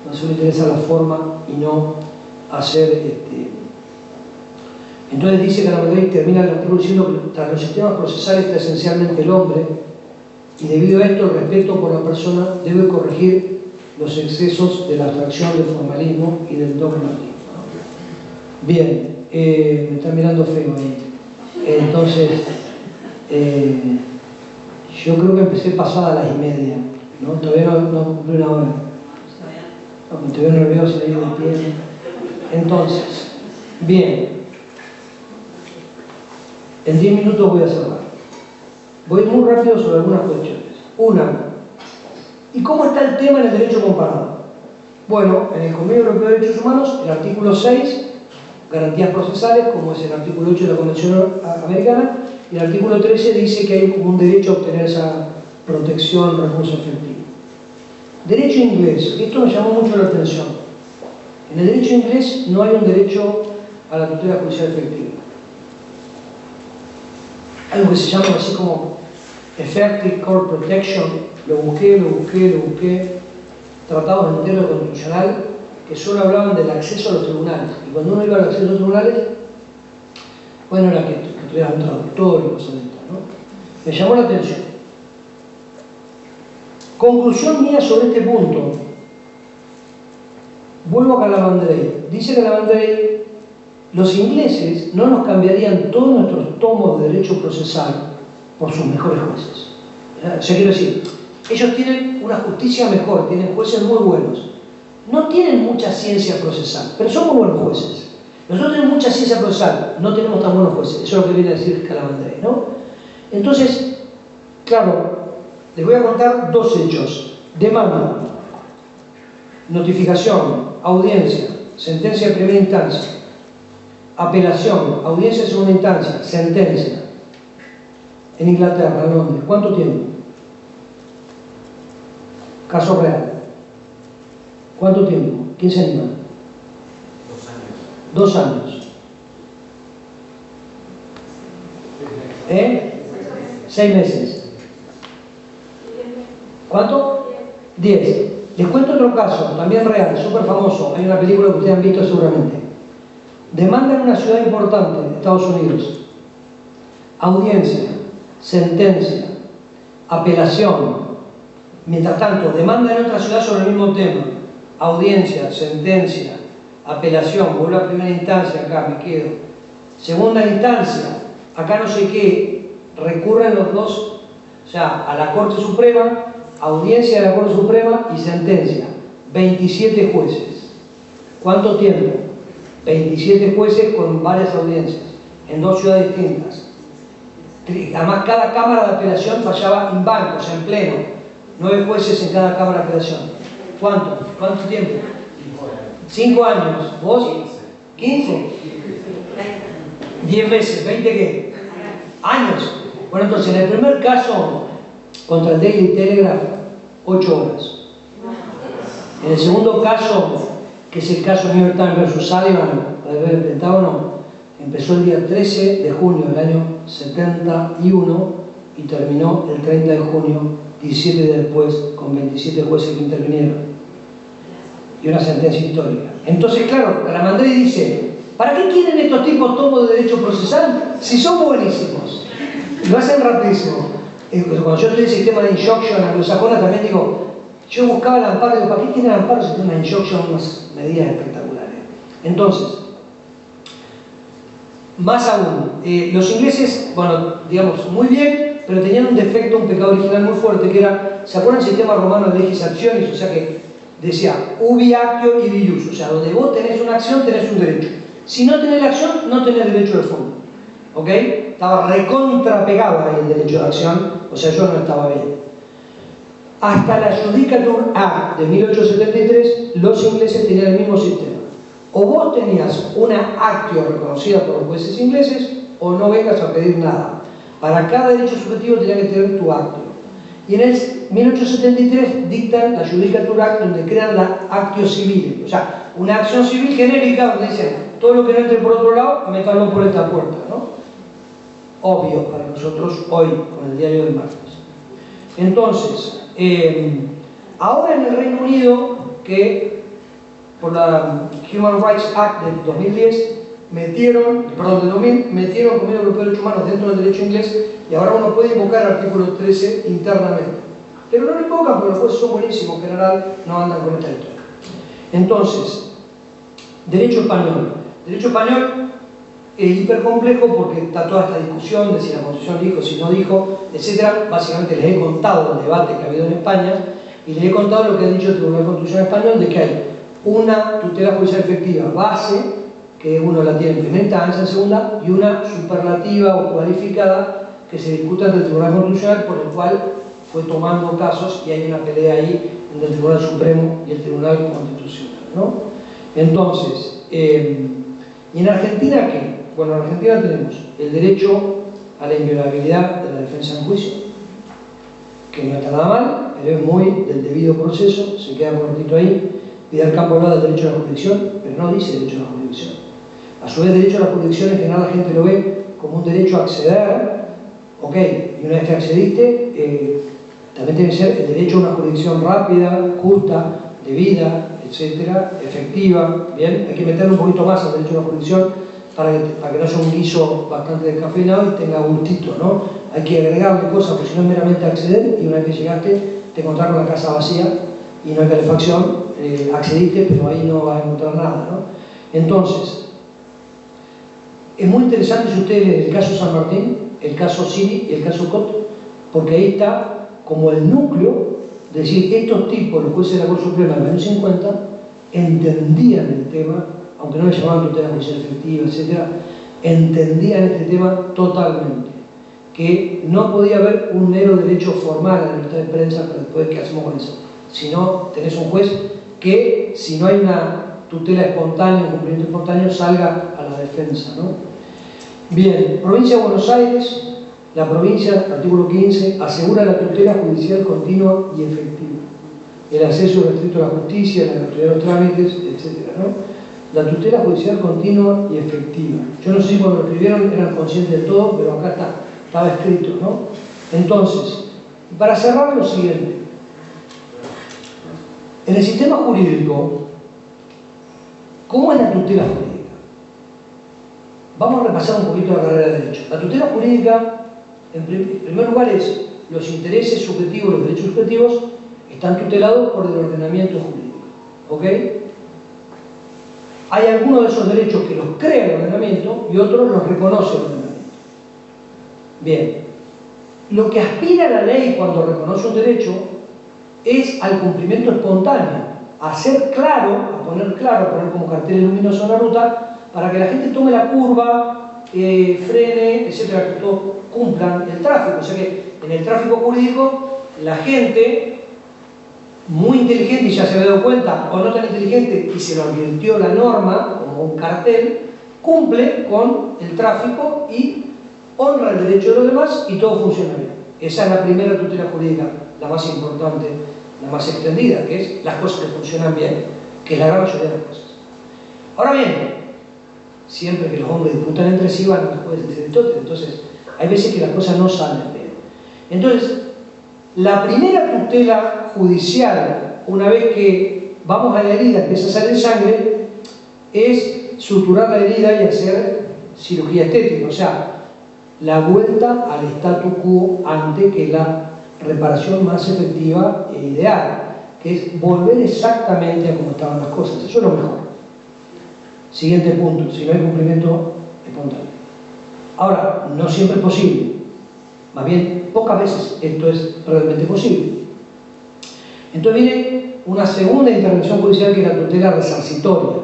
No solo interesa la forma y no hacer Entonces dice que la Madrid termina el artículo diciendo que tras los sistemas procesales está esencialmente el hombre, y debido a esto el respeto por la persona debe corregir los excesos de la abstracción, del formalismo y del dogmatismo. Bien, me están mirando feo ahí. Entonces, yo creo que empecé pasada las 1:30, ¿no? Todavía no cumplí una hora. No, me estoy nervioso ahí de pie. Entonces, bien. En 10 minutos voy a cerrar. Voy muy rápido sobre algunas cuestiones. Una, ¿y cómo está el tema en el derecho comparado? Bueno, en el Convenio Europeo de Derechos Humanos, el artículo 6, garantías procesales, como es el artículo 8 de la Convención Americana, y el artículo 13 dice que hay un derecho a obtener esa protección, recurso efectivo. Derecho inglés, esto me llamó mucho la atención. En el derecho inglés no hay un derecho a la tutela judicial efectiva. Algo que se llama así como Effective Court Protection, lo busqué, tratados en materia constitucional que solo hablaban del acceso a los tribunales, y cuando uno iba al acceso a los tribunales, bueno, era que tuviera un traductor y cosas de estas, ¿no? Me llamó la atención. Conclusión mía sobre este punto, vuelvo a Calamandrei. Dice Calamandrei, los ingleses no nos cambiarían todos nuestros tomos de derecho procesal por sus mejores jueces. O sea, quiero decir, ellos tienen una justicia mejor, tienen jueces muy buenos. No tienen mucha ciencia procesal, pero son muy buenos jueces. Nosotros tenemos mucha ciencia procesal, no tenemos tan buenos jueces. Eso es lo que viene a decir Calamandrei, ¿no? Entonces, claro, les voy a contar dos hechos. Demanda, notificación, audiencia, sentencia de primera instancia, apelación, audiencia de segunda instancia, sentencia. En Inglaterra, en Londres. ¿Cuánto tiempo? Caso real. ¿Cuánto tiempo? ¿Quién se anima? 2 años. 2 años. 6 meses. ¿Cuánto? 10. Les cuento otro caso, también real, súper famoso. Hay una película que ustedes han visto seguramente. Demanda en una ciudad importante de Estados Unidos. Audiencia, sentencia, apelación. Mientras tanto, demanda en otra ciudad sobre el mismo tema. Audiencia, sentencia, apelación, vuelvo a primera instancia, acá me quedo. Segunda instancia, acá no sé qué, recurren los dos, o sea, a la Corte Suprema, audiencia de la Corte Suprema y sentencia. 27 jueces. ¿Cuánto tiempo? 27 jueces con varias audiencias, en 2 ciudades distintas. Además, cada cámara de apelación fallaba en banco, o sea, en pleno. 9 jueces en cada cámara de apelación. ¿Cuánto? ¿Cuánto tiempo? 5 años. ¿Vos? 15. 10 veces. ¿20 qué? Años. Bueno, entonces, en el primer caso, contra el Daily Telegraph, 8 horas. En el segundo caso, que es el caso New York Times versus Sullivan, del Pentágono, empezó el día 13 de junio del año 71 y terminó el 30 de junio, 17 días después, con 27 jueces que intervinieron. Y una sentencia histórica. Entonces, claro, Calamandrei dice, ¿para qué quieren estos tipos tomos de derecho procesal si son buenísimos? Lo hacen rapidísimo. Cuando yo estudié el sistema de injunction anglosajona, también digo, Yo buscaba el amparo, digo, ¿para qué tiene el amparo si tiene una injunction, unas medidas espectaculares? Entonces, más aún, los ingleses, bueno, digamos, muy bien, pero tenían un defecto, un pecado original muy fuerte, que era, ¿se acuerdan el sistema romano de legis actionis? O sea que decía, ubi actio ibi ius, o sea, donde vos tenés una acción, tenés un derecho. Si no tenés la acción, no tenés derecho de fondo. ¿Ok? Estaba recontrapegado ahí el derecho de acción, o sea, yo no estaba bien. Hasta la Judicature Act de 1873, los ingleses tenían el mismo sistema. O vos tenías una actio reconocida por los jueces ingleses, o no vengas a pedir nada. Para cada derecho subjetivo tenía que tener tu actio. Y en el 1873 dictan la Judicature Act, donde crean la actio civil, o sea, una acción civil genérica donde dicen, todo lo que no entre por otro lado, métalo por esta puerta, ¿no? Obvio para nosotros hoy, con el diario del martes. Entonces, ahora en el Reino Unido, que por la Human Rights Act del 2010 metieron Convenio Europeo de Derechos Humanos dentro del derecho inglés, y ahora uno puede invocar el artículo 13 internamente. Pero no lo invocan porque los jueces son buenísimos, en general no andan con esta historia. Entonces, derecho español. Derecho español es hipercomplejo porque está toda esta discusión de si la Constitución dijo, si no dijo, etc. Básicamente les he contado el debate que ha habido en España y les he contado lo que ha dicho el Tribunal Constitucional Español, de que hay una tutela judicial efectiva base, que uno la tiene en primera instancia, en segunda, y una superlativa o cualificada que se discuta ante el Tribunal Constitucional, por el cual fue tomando casos y hay una pelea ahí entre el Tribunal Supremo y el Tribunal Constitucional, ¿no? Entonces, ¿y en Argentina qué? Bueno, en Argentina tenemos el derecho a la inviolabilidad de la defensa en juicio, que no está nada mal, pero es muy del debido proceso, se queda cortito ahí. Vidal Campo habla del derecho a la jurisdicción, pero no dice derecho a la jurisdicción. A su vez, derecho a la jurisdicción en general la gente lo ve como un derecho a acceder, ok, y una vez que accediste, también tiene que ser el derecho a una jurisdicción rápida, justa, debida, etcétera, efectiva, bien, hay que meterle un poquito más al derecho a la jurisdicción para que no sea un guiso bastante descafeinado y tenga gustito, ¿no? Hay que agregarle cosas, porque si no es meramente acceder, y una vez que llegaste, te encontrás con la casa vacía y no hay calefacción, accediste, pero ahí no vas a encontrar nada, ¿no? Entonces, es muy interesante si ustedes leen el caso San Martín, el caso Siri y el caso Cot, porque ahí está como el núcleo de decir, estos tipos, los jueces de la Corte Suprema del año 50, entendían el tema, aunque no le llamaban tutela judicial efectiva, etc., entendían este tema totalmente, que no podía haber un mero derecho formal a la libertad de prensa, pero después, ¿qué hacemos con eso? Si no, tenés un juez que, si no hay una tutela espontánea, un cumplimiento espontáneo, salga a la defensa, ¿no? Bien, Provincia de Buenos Aires, la provincia, artículo 15, asegura la tutela judicial continua y efectiva, el acceso restricto a la justicia, la gratuidad de los trámites, etc., ¿no? La tutela judicial continua y efectiva. Yo no sé si cuando lo escribieron eran conscientes de todo, pero acá estaba escrito, ¿no? Entonces, para cerrar lo siguiente. En el sistema jurídico, ¿cómo es la tutela jurídica? Vamos a repasar un poquito la carrera de Derecho. La tutela jurídica, en primer lugar, es los intereses subjetivos, los derechos subjetivos, están tutelados por el ordenamiento jurídico. ¿Ok? Hay algunos de esos derechos que los crea el ordenamiento y otros los reconoce el ordenamiento. Bien. Lo que aspira la ley cuando reconoce un derecho es al cumplimiento espontáneo, a hacer claro, a poner como cartel luminoso en la ruta, para que la gente tome la curva, frene, etcétera, que todos cumplan el tráfico. O sea que en el tráfico jurídico la gente muy inteligente y ya se había dado cuenta, o no tan inteligente y se lo advirtió la norma como un cartel, cumple con el tráfico y honra el derecho de los demás y todo funciona bien. Esa es la primera tutela jurídica, la más importante, la más extendida, que es las cosas que funcionan bien, que es la gran mayoría de las cosas. Ahora bien, siempre que los hombres disputan entre sí van a los jueces de Aristóteles, entonces hay veces que las cosas no salen bien. Entonces, la primera tutela judicial, una vez que vamos a la herida, empieza a salir sangre, es suturar la herida y hacer cirugía estética, o sea, la vuelta al statu quo ante, que es la reparación más efectiva e ideal. que es volver exactamente a como estaban las cosas. Eso es lo mejor. Siguiente punto, si no hay cumplimiento espontáneo. Ahora, no siempre es posible. Más bien, pocas veces esto es realmente posible. Entonces viene una segunda intervención judicial, que es la tutela resarcitoria,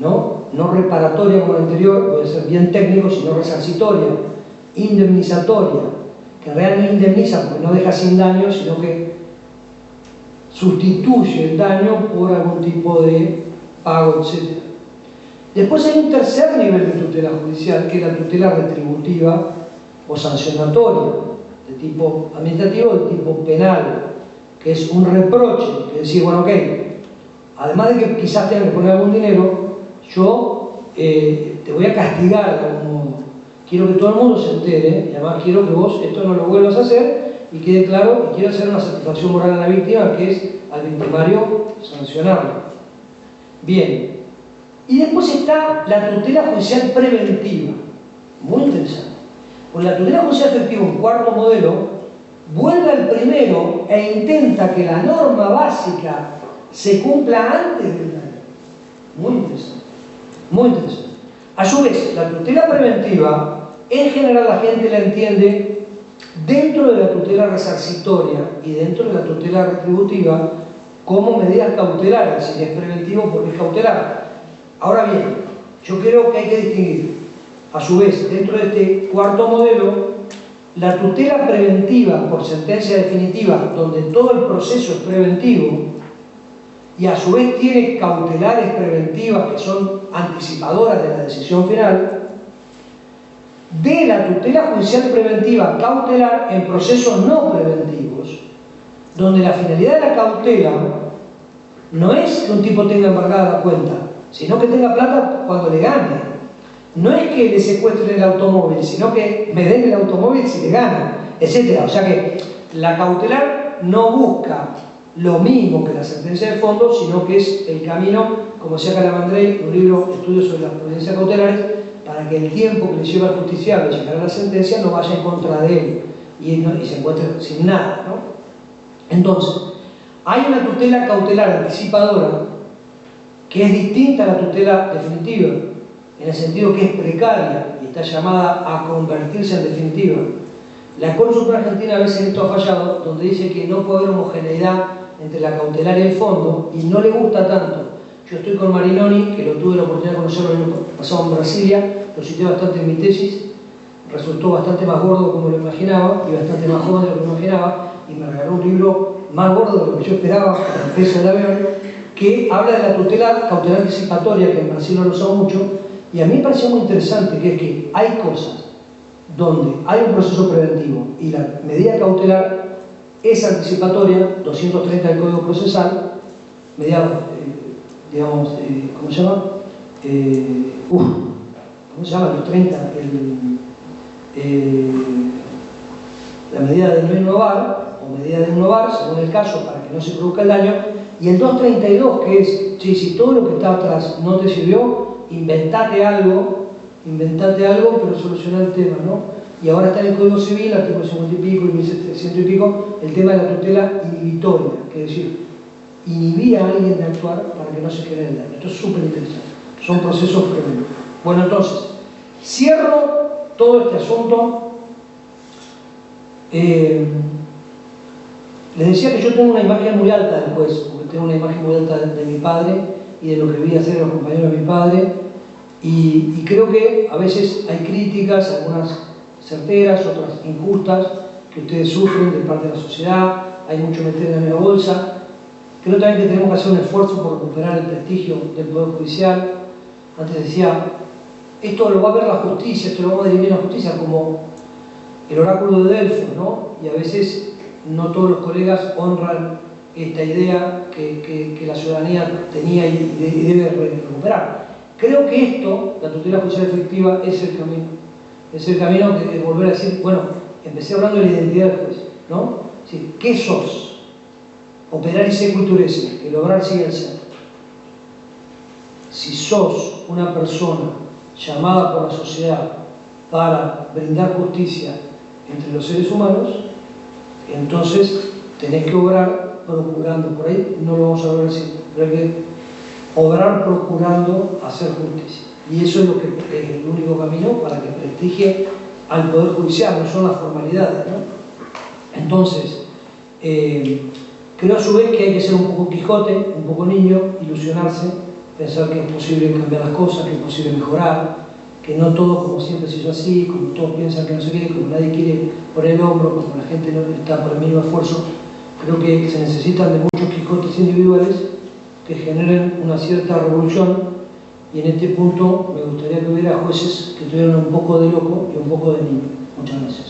no reparatoria como la anterior, puede ser bien técnico, sino resarcitoria, indemnizatoria, que realmente indemniza porque no deja sin daño, sino que sustituye el daño por algún tipo de pago, etc. Después hay un tercer nivel de tutela judicial, que es la tutela retributiva o sancionatoria, de tipo administrativo, de tipo penal, que es un reproche, que es decir, bueno, ok, además de que quizás tengan que poner algún dinero, yo te voy a castigar de algún modo. Quiero que todo el mundo se entere, y además quiero que vos esto no lo vuelvas a hacer, y quede claro, y quiero hacer una satisfacción moral a la víctima, que es al victimario sancionarlo. Bien. Y después está la tutela judicial preventiva, muy interesante. Pues la tutela judicial efectiva, un cuarto modelo, vuelve al primero e intenta que la norma básica se cumpla antes del daño. Muy interesante, muy interesante. A su vez, la tutela preventiva, en general la gente la entiende dentro de la tutela resarcitoria y dentro de la tutela retributiva como medidas cautelares, si es preventivo porque es cautelar. Ahora bien, yo creo que hay que distinguir, a su vez, dentro de este cuarto modelo, la tutela preventiva por sentencia definitiva, donde todo el proceso es preventivo, y a su vez tiene cautelares preventivas que son anticipadoras de la decisión final, de la tutela judicial preventiva cautelar en procesos no preventivos, donde la finalidad de la cautela no es que un tipo tenga embargada la cuenta, sino que tenga plata cuando le gane. No es que le secuestren el automóvil, sino que me den el automóvil si le gana, etc. O sea que la cautelar no busca lo mismo que la sentencia de fondo, sino que es el camino, como decía Calamandrei en un libro, Estudios sobre las providencias cautelares, para que el tiempo que le lleva al justiciable a llegar a la sentencia no vaya en contra de él y se encuentre sin nada, ¿no? Entonces, hay una tutela cautelar anticipadora que es distinta a la tutela definitiva, en el sentido que es precaria y está llamada a convertirse en definitiva. La Corte Suprema Argentina a veces esto ha fallado, donde dice que no puede haber homogeneidad entre la cautelar y el fondo, y no le gusta tanto. Yo estoy con Marinoni, que lo tuve la oportunidad de conocerlo el año pasado en Brasilia, lo cité bastante en mi tesis, resultó bastante más gordo como lo imaginaba, y bastante más joven de lo que imaginaba, y me regaló un libro más gordo de lo que yo esperaba, por el peso del avión, que habla de la tutela cautelar anticipatoria, que en Brasil no lo usamos mucho, y a mí me pareció muy interesante, que es que hay cosas donde hay un proceso preventivo y la medida cautelar es anticipatoria, 230 del Código Procesal, mediada, digamos, ¿cómo se llama? ¿Cómo se llama? Los 30, la medida de no innovar, o medida de innovar, según el caso, para que no se produzca el daño, y el 232, que es, si todo lo que está atrás no te sirvió, inventate algo, pero soluciona el tema, ¿no? Y ahora está en el Código Civil, artículo 50 y pico y 1700 y pico, el tema de la tutela inhibitoria, que es decir, inhibir a alguien de actuar para que no se genere el daño. Esto es súper interesante, son procesos preventivos. Bueno, entonces, cierro todo este asunto. Les decía que yo tengo una imagen muy alta del juez, porque tengo una imagen muy alta de mi padre y de lo que vi hacer los compañeros de mi padre, y creo que a veces hay críticas, algunas certeras, otras injustas, que ustedes sufren de parte de la sociedad, hay mucho meter en la bolsa. Creo también que tenemos que hacer un esfuerzo por recuperar el prestigio del Poder Judicial. Antes decía, esto lo va a ver la justicia, esto lo va a dirimir la justicia, como el oráculo de Delfos, ¿no? Y a veces no todos los colegas honran esta idea que la ciudadanía tenía y debe recuperar. Creo que esto, la tutela judicial efectiva, es el camino. Es el camino de volver a decir, bueno, empecé hablando de la identidad del juez, ¿no? Es decir, ¿qué sos? Operar y seculturese, que lograr sigue el ser. Si sos una persona llamada por la sociedad para brindar justicia entre los seres humanos, entonces tenés que obrar procurando, por ahí no lo vamos a lograr siempre, pero hay que obrar procurando hacer justicia. Y eso es lo que es el único camino para que prestigie al Poder Judicial, no son las formalidades, ¿no? Entonces, creo a su vez que hay que ser un poco Quijote, un poco niño, ilusionarse, pensar que es posible cambiar las cosas, que es posible mejorar, que no todo como siempre se hizo así, como todos piensan que no se quiere, como nadie quiere poner el hombro, como la gente no está por el mínimo esfuerzo. Creo que se necesitan de muchos Quijotes individuales que generen una cierta revolución, y en este punto me gustaría que hubiera jueces que tuvieran un poco de loco y un poco de niño. Muchas gracias.